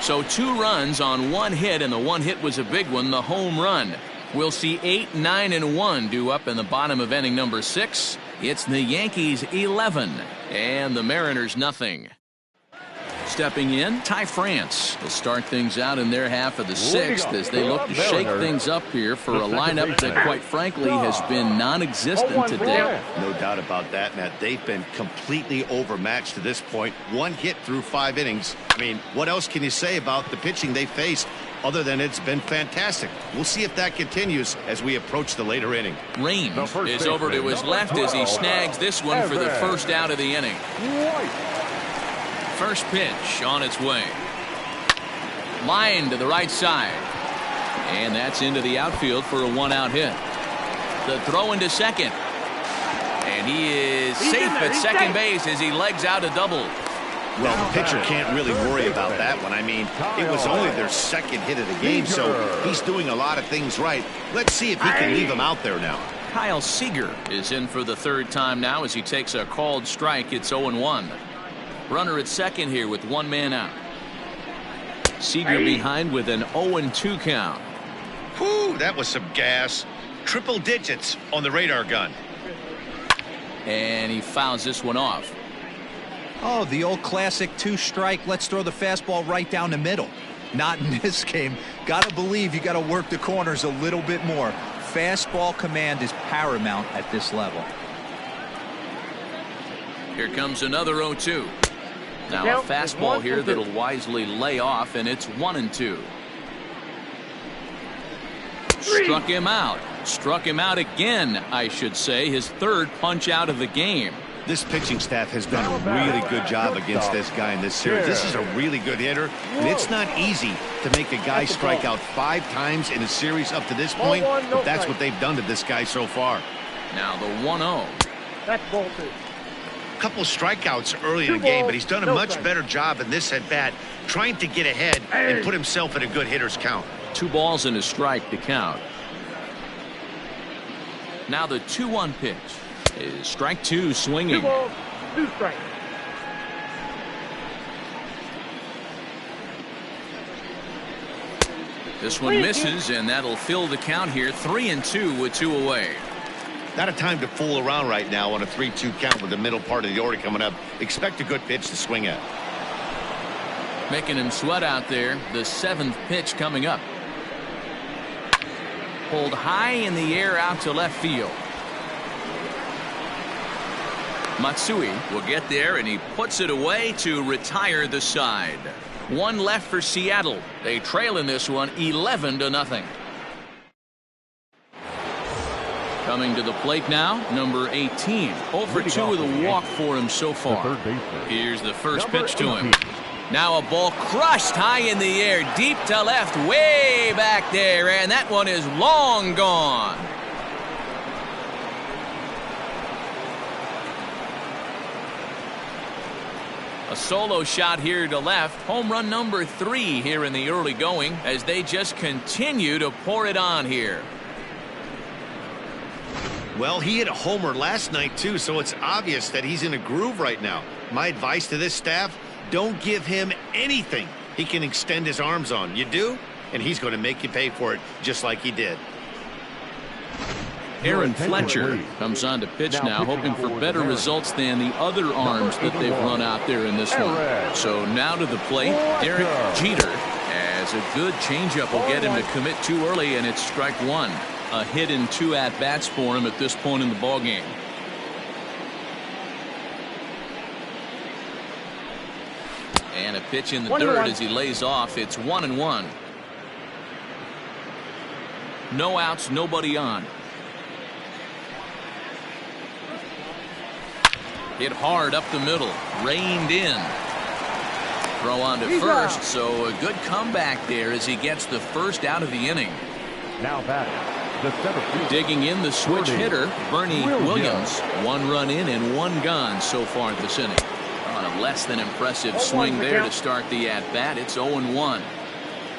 So 2 runs on 1 hit, and the 1 hit was a big one, the home run. We'll see 8, 9, and 1 due up in the bottom of inning number 6. It's the Yankees 11 and the Mariners nothing. Stepping in, Ty France will start things out in their half of the 6th as they look to shake things up here for a lineup that quite frankly has been non-existent today. No doubt about that, Matt. They've been completely overmatched to this point. 1 hit through 5 innings. I mean, what else can you say about the pitching they faced other than it's been fantastic? We'll see if that continues as we approach the later inning. Raines is over to his left as he snags this one for the first out of the inning. First pitch on its way. Line to the right side. And that's into the outfield for a 1-out hit. The throw into second. And he is safe at second base as he legs out a double. Well, the pitcher can't really worry about that one. I mean, it was only their second hit of the game, so he's doing a lot of things right. Let's see if he can leave him out there now. Kyle Seager is in for the third time now as he takes a called strike. It's 0-1. Runner at second here with one man out. Seager behind with an 0-2 count. Whew, that was some gas. Triple digits on the radar gun. And he fouls this one off. Oh, the old classic two-strike. Let's throw the fastball right down the middle. Not in this game. Got to believe you got to work the corners a little bit more. Fastball command is paramount at this level. Here comes another 0-2. Now a fastball here that'll wisely lay off, and it's 1-2. Struck him out. Struck him out again, I should say. His third punch out of the game. This pitching staff has done a really good job against this guy in this series. This is a really good hitter, and it's not easy to make a guy strike out 5 times in a series up to this point, but that's what they've done to this guy so far. Now the 1-0. That's ball 2. Couple strikeouts early in the game, but he's done a much better job in this at bat, trying to get ahead and put himself in a good hitter's count. 2 balls and a strike to count. Now the 2-1 pitch is strike 2, swinging. 2 balls, 2 strikes. This one misses, and that'll fill the count here. 3-2 with 2 away. Not a time to fool around right now on a 3-2 count with the middle part of the order coming up. Expect a good pitch to swing at. Making him sweat out there. The 7th pitch coming up. Pulled high in the air out to left field. Matsui will get there, and he puts it away to retire the side. 1 left for Seattle. They trail in this one 11-0. Coming to the plate now, number 18. 0 for 2 with a walk for him so far. Here's the first pitch to him. Now a ball crushed high in the air, deep to left, way back there, and that one is long gone. A solo shot here to left. Home run number 3 here in the early going as they just continue to pour it on here. Well, he hit a homer last night, too, so it's obvious that he's in a groove right now. My advice to this staff, don't give him anything he can extend his arms on. You do, and he's going to make you pay for it just like he did. Aaron Fletcher comes on to pitch now, hoping for better results than the other arms that they've run out there in this one. So now to the plate, Derek Jeter, as a good changeup will get him to commit too early, and it's strike 1. A hit in 2 at-bats for him at this point in the ballgame. And a pitch in the dirt as he lays off. It's 1-1. No outs, nobody on. Hit hard up the middle, reined in. Throw on to first, so a good comeback there as he gets the first out of the inning. Now batting, the center fielder. Digging in the switch hitter, Bernie Williams. 1 run in and 1 gone so far at this inning. On a less than impressive swing there to start the at-bat. It's 0-1.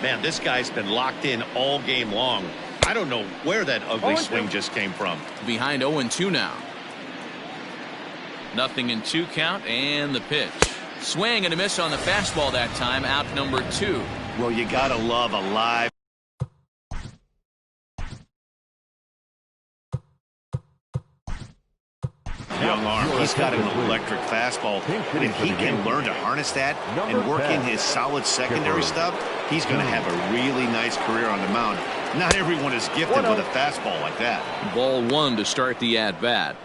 Man, this guy's been locked in all game long. I don't know where that ugly swing just came from. Behind 0-2 now. 0-2 count, and the pitch. Swing and a miss on the fastball that time. Out number 2. Well, you gotta love a live young arm. He's got an electric fastball, and if he can learn to harness that and work in his solid secondary stuff, he's going to have a really nice career on the mound. Not everyone is gifted with a fastball like that. Ball 1 to start the at-bat.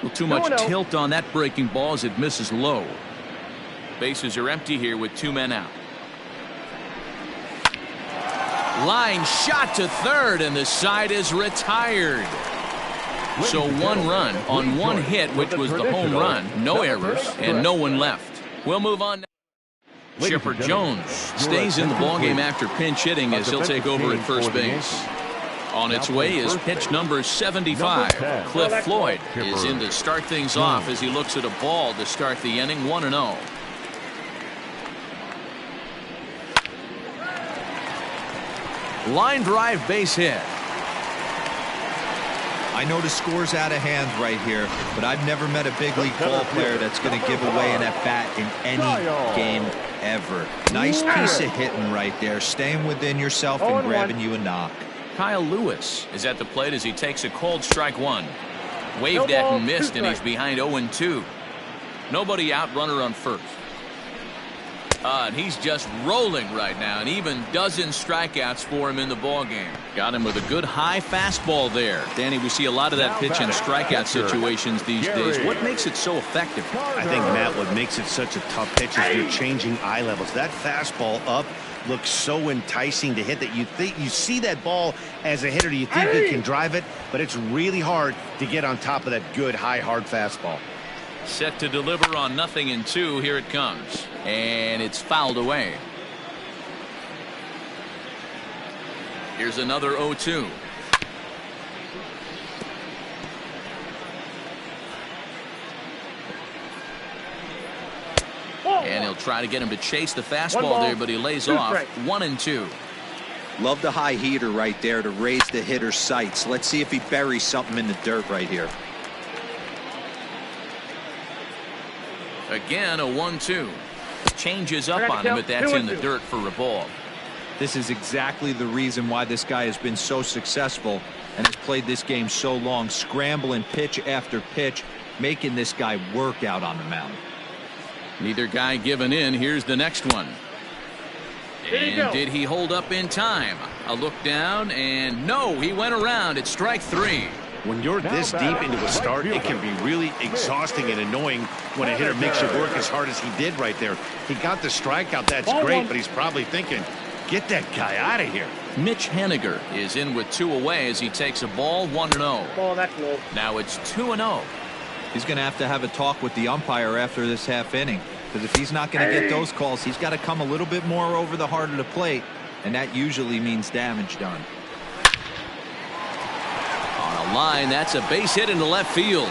Well, too much tilt on that breaking ball as it misses low. Bases are empty here with 2 men out. Line shot to third, and the side is retired. So 1 run on 1 hit, which was the home run. No errors and no one left. We'll move on. Chipper Jones stays in the ballgame after pinch hitting as he'll take over at first base. On its way is pitch number 75. Cliff Floyd is in to start things off as he looks at a ball to start the inning. 1-0. Line drive, base hit. I know the score's out of hand right here, but I've never met a big league ball player that's going to give away an at-bat in any game ever. Nice piece of hitting right there, staying within yourself and grabbing you a knock. Kyle Lewis is at the plate as he takes a cold strike one. Waved at and missed, and he's behind 0-2. Nobody out, runner on first. And he's just rolling right now, and even dozen strikeouts for him in the ball game. Got him with a good high fastball there. Danny, we see a lot of that pitch in strikeout situations these days. What makes it so effective? I think, Matt, what makes it such a tough pitch is you're changing eye levels. That fastball up looks so enticing to hit that you see that ball as a hitter, you think you can drive it, but it's really hard to get on top of that good high hard fastball. Set to deliver on 0-2. Here it comes, and it's fouled away. Here's another 0-2. And he'll try to get him to chase the fastball there, but he lays off. 1-2. Love the high heater right there to raise the hitter's sights. Let's see if he buries something in the dirt right here. Again, a 1-2. Changes up on him, but that's in the dirt for a ball. This is exactly the reason why this guy has been so successful and has played this game so long, scrambling pitch after pitch, making this guy work out on the mound. Neither guy giving in. Here's the next one. And did he hold up in time? A look down, and no, he went around. It's strike three. When you're this deep into a start, it can be really exhausting and annoying when a hitter makes you work as hard as he did right there. He got the strikeout. That's great, but he's probably thinking, get that guy out of here. Mitch Haniger is in with 2 away as he takes a ball. 1-0. Oh, that's low. Now it's 2-0. He's going to have a talk with the umpire after this half inning, because if he's not going to get those calls, he's got to come a little bit more over the heart of the plate, and that usually means damage done. On a line, that's a base hit into left field.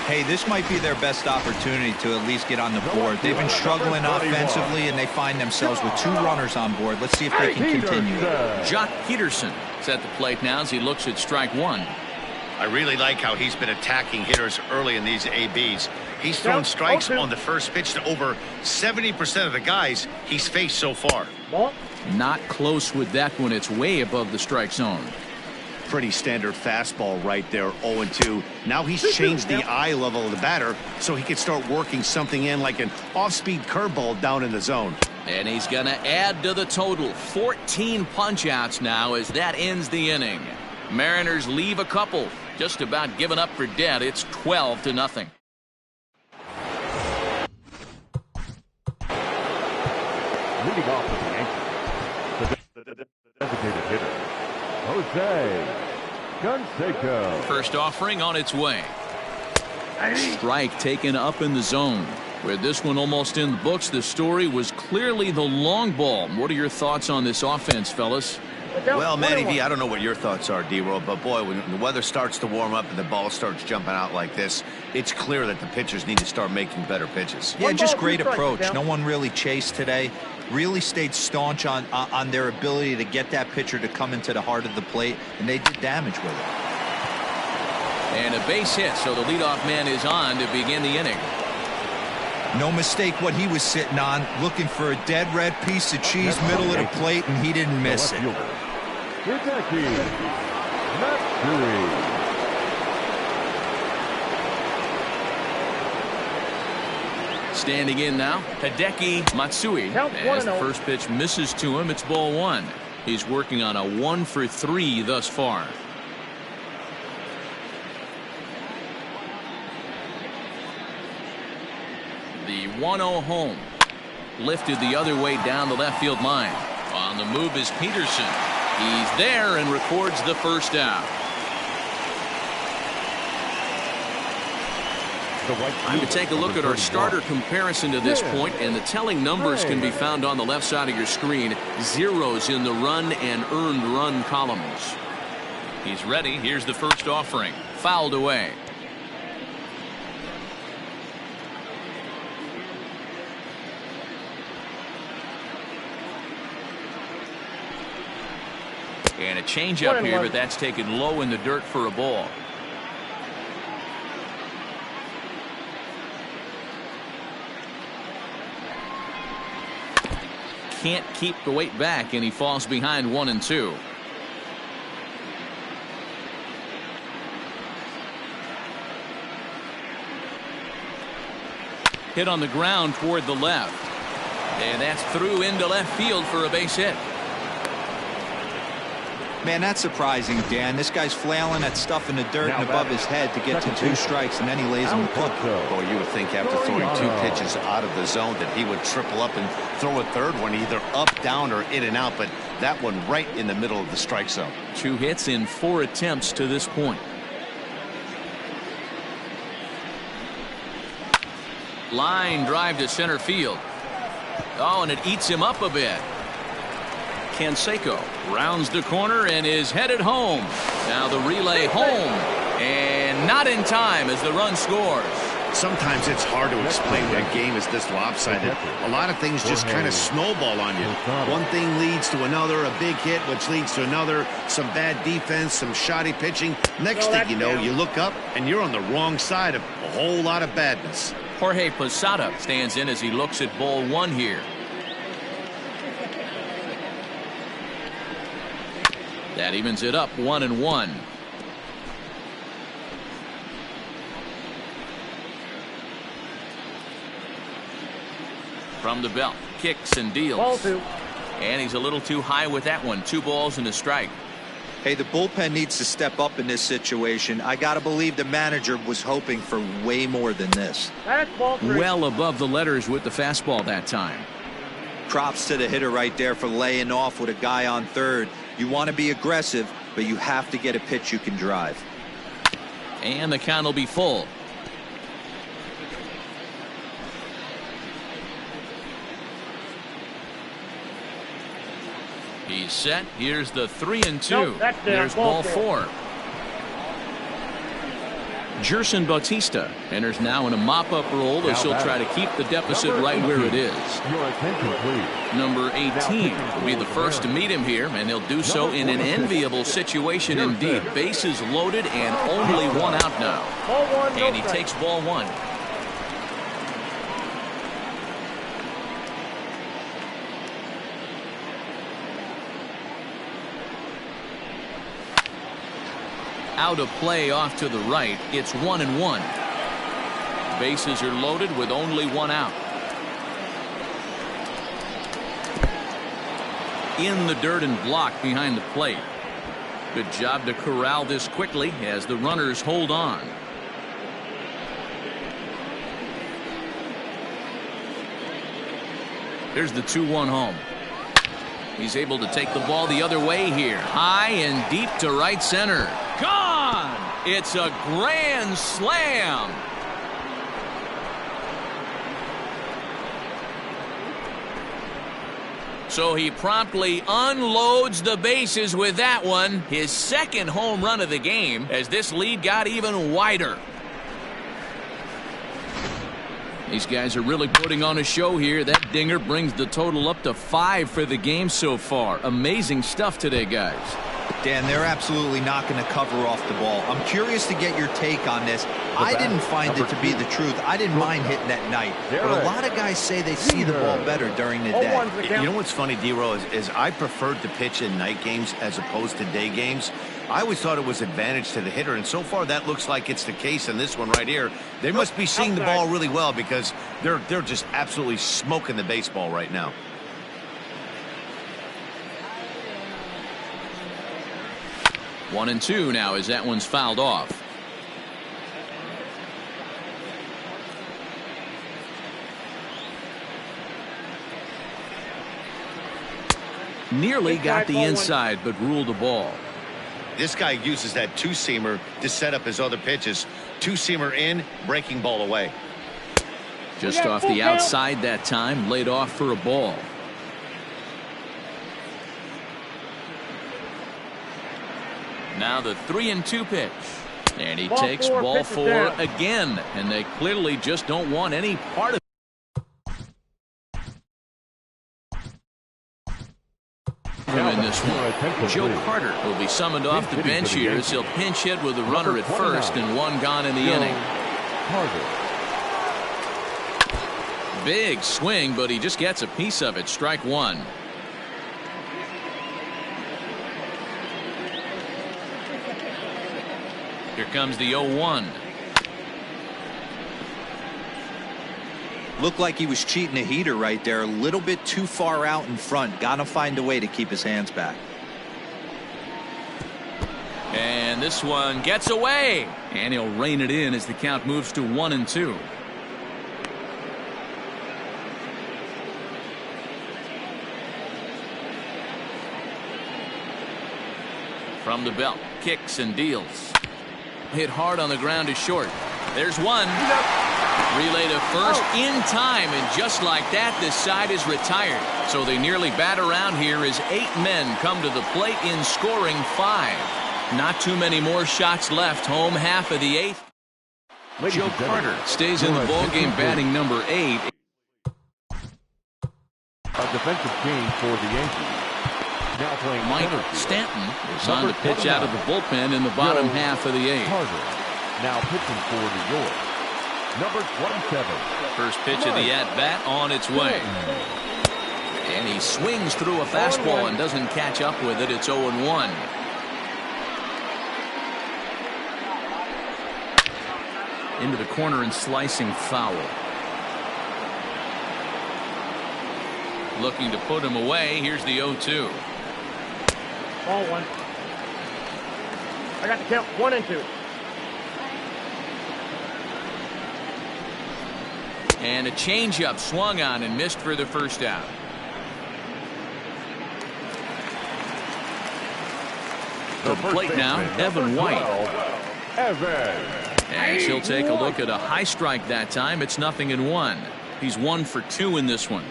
Hey, this might be their best opportunity to at least get on the board. They've been struggling offensively, and they find themselves with 2 runners on board. Let's see if they can continue. Jock Peterson is at the plate now as he looks at strike one. I really like how he's been attacking hitters early in these ABs. He's thrown strikes on the first pitch to over 70% of the guys he's faced so far. Not close with that one. It's way above the strike zone. Pretty standard fastball right there, 0-2. Now he's changed the eye level of the batter so he can start working something in like an off-speed curveball down in the zone. And he's going to add to the total. 14 punch-outs now as that ends the inning. Mariners leave a couple. Just about given up for dead. It's 12-0. Leading off with the Yankees, the designated hitter, Jose Canseco. First offering on its way. Strike taken up in the zone. With this one almost in the books, the story was clearly the long ball. What are your thoughts on this offense, fellas? Well, Manny V, I don't know what your thoughts are, D-Roll, but boy, when the weather starts to warm up and the ball starts jumping out like this, it's clear that the pitchers need to start making better pitches. Yeah, just great approach. No one really chased today. Really stayed staunch on their ability to get that pitcher to come into the heart of the plate, and they did damage with it. And a base hit, so the leadoff man is on to begin the inning. No mistake what he was sitting on, looking for a dead red piece of cheese middle of the plate, and he didn't miss it. Standing in now, Hideki Matsui. As the first pitch misses to him, it's ball one. He's working on a 1-for-3 thus far. The 1-0 home. Lifted the other way down the left field line. On the move is Peterson. He's there and records the first out. Time to take a look at our starter comparison to this point, and the telling numbers can be found on the left side of your screen. Zeros in the run and earned run columns. He's ready. Here's the first offering. Fouled away. And a changeup here, but that's taken low in the dirt for a ball. Can't keep the weight back, and he falls behind 1-2. Hit on the ground toward the left. And that's through into left field for a base hit. Man, that's surprising, Dan. This guy's flailing at stuff in the dirt and above his head to get to 2 strikes, and then he lays him the hook. Boy, you would think after throwing 2 pitches out of the zone that he would triple up and throw a third one either up, down, or in and out, but that one right in the middle of the strike zone. 2 hits in 4 attempts to this point. Line drive to center field. Oh, and it eats him up a bit. Canseco rounds the corner and is headed home. Now the relay home, and not in time as the run scores. Sometimes it's hard to explain when a game is this lopsided. A lot of things just kind of snowball on you. One thing leads to another, a big hit, which leads to another, some bad defense, some shoddy pitching. Next thing you know, you look up and you're on the wrong side of a whole lot of badness. Jorge Posada stands in as he looks at ball 1 here. That evens it up 1-1. From the belt, kicks and deals. Ball 2. And he's a little too high with that one. 2 balls and a strike. Hey, the bullpen needs to step up in this situation. I gotta believe the manager was hoping for way more than this. That's ball 3. Well above the letters with the fastball that time. Props to the hitter right there for laying off with a guy on third. You want to be aggressive, but you have to get a pitch you can drive. And the count will be full. He's set. Here's the 3-2. Nope, that's down. There's ball Ball 4. Jerson Bautista enters now in a mop-up role as he'll try to keep the deficit right where it is. Your attention, please. Number 18 will be the first to meet him here, and he'll do so in an enviable situation indeed. Bases loaded and only 1 out now. Ball 1, no And he strike. takes ball 1. Out of play off to the right. It's 1-1. Bases are loaded with only 1 out. In the dirt and blocked behind the plate. Good job to corral this quickly as the runners hold on. Here's the 2-1 home. He's able to take the ball the other way here. High and deep to right center. Gone! It's a grand slam. So he promptly unloads the bases with that one. His 2nd home run of the game as this lead got even wider. These guys are really putting on a show here. That dinger brings the total up to 5 for the game so far. Amazing stuff today, guys. Dan, they're absolutely not going to cover off the ball. I'm curious to get your take on this. I didn't find it to be the truth. I didn't mind hitting at night. But a lot of guys say they see the ball better during the day. You know what's funny, D-Row, is I preferred to pitch in night games as opposed to day games. I always thought it was advantage to the hitter, and so far that looks like it's the case in this one right here. They must be seeing the ball really well because they're just absolutely smoking the baseball right now. 1-2 now as that one's fouled off. Nearly got the inside, but ruled the ball. This guy uses that two-seamer to set up his other pitches. Two-seamer in, breaking ball away. Just off the outside that time, laid off for a ball. Now the 3-2 pitch. And he takes ball four again. And they clearly just don't want any part of in this one. Joe Carter will be summoned off the bench here as he'll pinch hit with a runner at first and one gone in the inning. Big swing, but he just gets a piece of it. Strike one. Here comes the 0-1. Looked like he was cheating a heater right there. A little bit too far out in front. Gotta find a way to keep his hands back. And this one gets away. And he'll rein it in as the count moves to 1-2. From the belt, kicks and deals. Hit hard on the ground is short. There's one. Relay to first in time, and just like that, this side is retired. So they nearly bat around here as 8 men come to the plate in scoring 5. Not too many more shots left. Home half of the 8th. Joe Carter stays in the ballgame, batting number 8. A defensive change for the Yankees. Now playing Mike Stanton is on to pitch out of the bullpen in the bottom half of the 8th. Carter now pitching for New York. Number 27. First pitch of the at-bat on its way. And he swings through a fastball and doesn't catch up with it. It's 0-1. Into the corner and slicing foul. Looking to put him away. Here's the 0-2. Ball one. I got the count 1-2. And a changeup swung on and missed for the first out. To the plate now, Evan White. As he'll take a look at a high strike that time. It's 0-1. He's 1 for 2 in this one.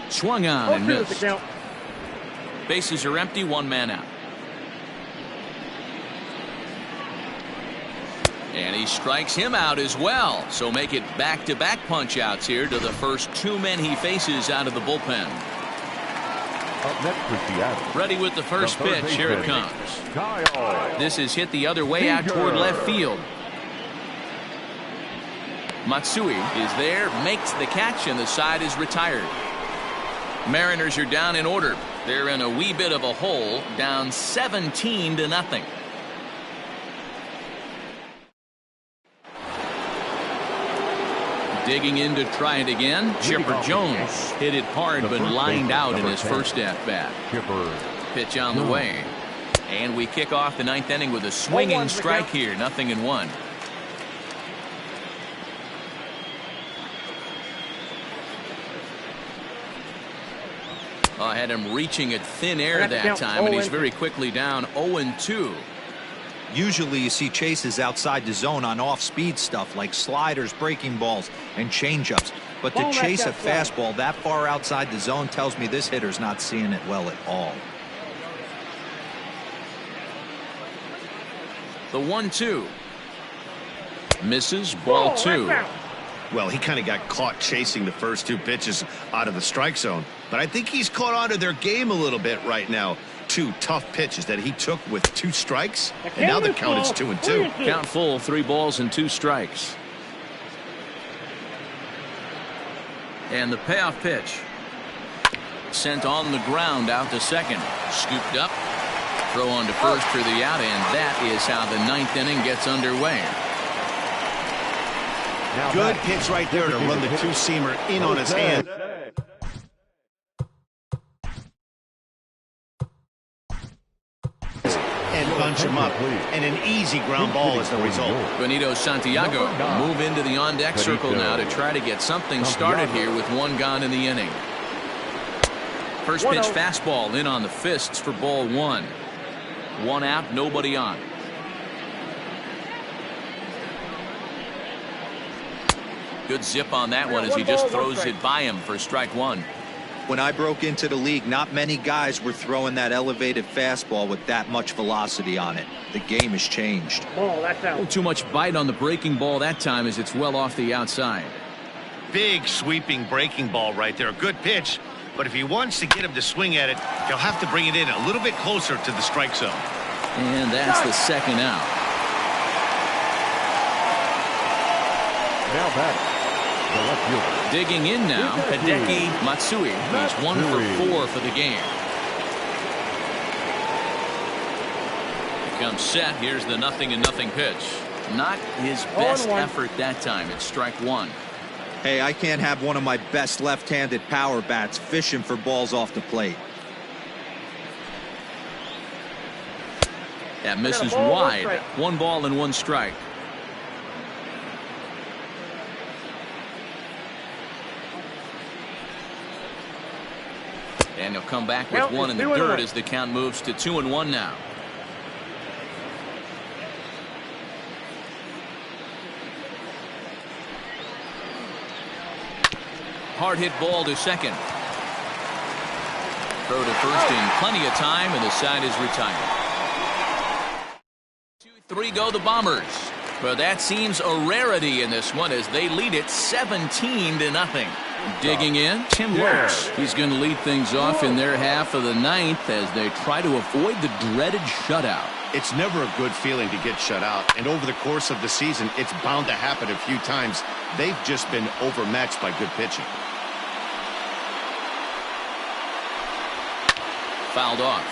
Swung on and missed. Bases are empty, 1 man out. And he strikes him out as well. So make it back-to-back punch-outs here to the first 2 men he faces out of the bullpen. Up next for Seattle. Ready with the first pitch. Here it comes. This is hit the other way out toward left field. Matsui is there, makes the catch, and the side is retired. Mariners are down in order. They're in a wee bit of a hole, down 17-0. Digging in to try it again. Chipper Jones hit it hard but lined out in his first at-bat. Pitch on the way. And we kick off the 9th inning with a swinging strike here. 0-1. I had him reaching at thin air that time, and he's very quickly down 0-2. Usually you see chases outside the zone on off-speed stuff like sliders, breaking balls, and changeups. But to chase a fastball that far outside the zone tells me this hitter's not seeing it well at all. The 1-2. Misses, ball 2. Well, he kind of got caught chasing the first 2 pitches out of the strike zone. But I think he's caught on to their game a little bit right now. 2 tough pitches that he took with 2 strikes. And now the count is 2-2. Count full, 3 balls and 2 strikes. And the payoff pitch. Sent on the ground out to second. Scooped up. Throw on to first for the out, and that is how the 9th inning gets underway. Good pitch right there to run the two-seamer in on his hand. And punch him up. And an easy ground ball is the result. Benito Santiago will move into the on-deck circle now to try to get something started here with 1 gone in the inning. First pitch fastball in on the fists for ball one. One out, nobody on. Good zip on that one as he just throws it by him for strike one. When I broke into the league, not many guys were throwing that elevated fastball with that much velocity on it. The game has changed. That's out. A little too much bite on the breaking ball that time as it's well off the outside. Big sweeping breaking ball right there. Good pitch. But if he wants to get him to swing at it, he'll have to bring it in a little bit closer to the strike zone. And that's the second out. Now back, the left fielder. Digging in now, Hideki Matsui. He's 1 for 4 for the game. Comes set. Here's the 0-0 pitch. Not his best effort that time. It's strike one. Hey, I can't have one of my best left-handed power bats fishing for balls off the plate. That misses wide. 1 ball and 1 strike. And he'll come back with one in the dirt as the count moves to 2-1 now. Hard hit ball to second. Throw to first in plenty of time, and the side is retired. 2-3 go the Bombers. But that seems a rarity in this one as they lead it 17-0. Digging in, Tim Lopes. He's going to lead things off in their half of the ninth as they try to avoid the dreaded shutout. It's never a good feeling to get shut out, and over the course of the season, it's bound to happen a few times. They've just been overmatched by good pitching. Fouled off.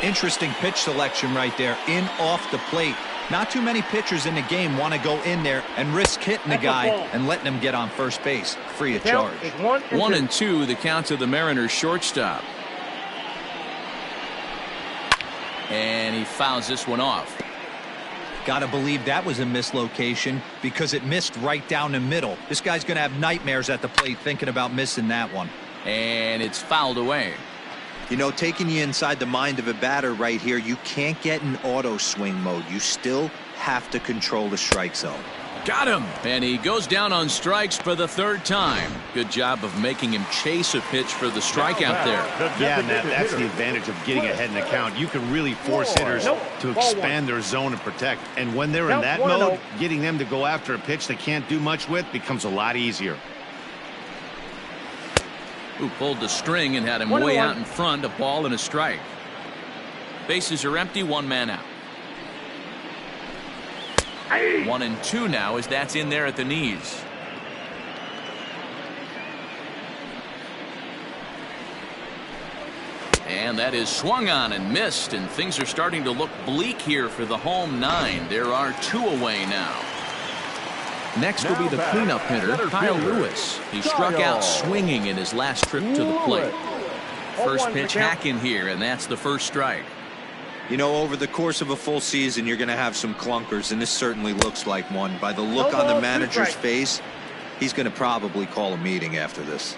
Interesting pitch selection right there. In off the plate. Not too many pitchers in the game want to go in there and risk hitting the guy and letting him get on first base free of charge. 1-2 the count to the Mariners shortstop. And he fouls this one off. Gotta believe that was a mislocation because it missed right down the middle. This guy's gonna have nightmares at the plate thinking about missing that one. And it's fouled away. You know, taking you inside the mind of a batter right here, you can't get in auto swing mode. You still have to control the strike zone. Got him. And he goes down on strikes for the 3rd time. Good job of making him chase a pitch for the strikeout there. Yeah, Matt, that's the advantage of getting ahead in the count. You can really force hitters to expand their zone and protect. And when they're in that mode, getting them to go after a pitch they can't do much with becomes a lot easier. Who pulled the string and had him way out in front, a ball and a strike. Bases are empty, 1 man out. 1-2 now as that's in there at the knees. And that is swung on and missed, and things are starting to look bleak here for the home 9. There are 2 away now. Next will be the cleanup hitter, Kyle Lewis. He struck out swinging in his last trip to the plate. First pitch hack in here, and that's the first strike. You know, over the course of a full season, you're going to have some clunkers, and this certainly looks like one. By the look on the manager's face, he's going to probably call a meeting after this.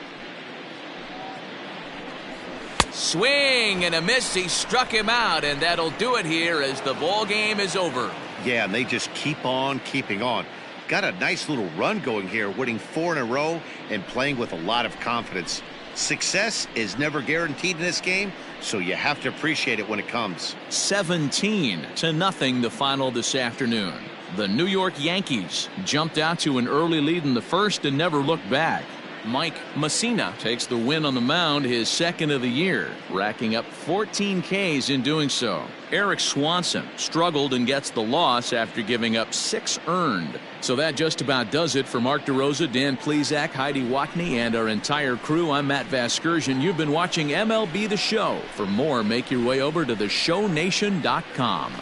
Swing and a miss. He struck him out, and that'll do it here as the ball game is over. Yeah, and they just keep on keeping on. Got a nice little run going here, winning 4 in a row and playing with a lot of confidence. Success is never guaranteed in this game, so you have to appreciate it when it comes. 17-0 the final this afternoon. The New York Yankees jumped out to an early lead in the first and never looked back. Mike Mussina takes the win on the mound, his 2nd of the year, racking up 14 Ks in doing so. Eric Swanson struggled and gets the loss after giving up 6 earned. So that just about does it for Mark DeRosa, Dan Plesac, Heidi Watney, and our entire crew. I'm Matt Vasgersian. You've been watching MLB The Show. For more, make your way over to theshownation.com.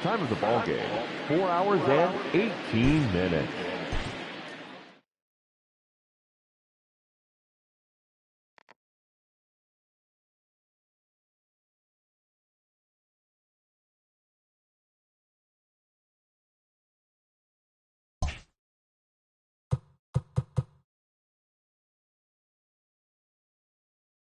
Time of the ball game, 4 hours and 18 minutes.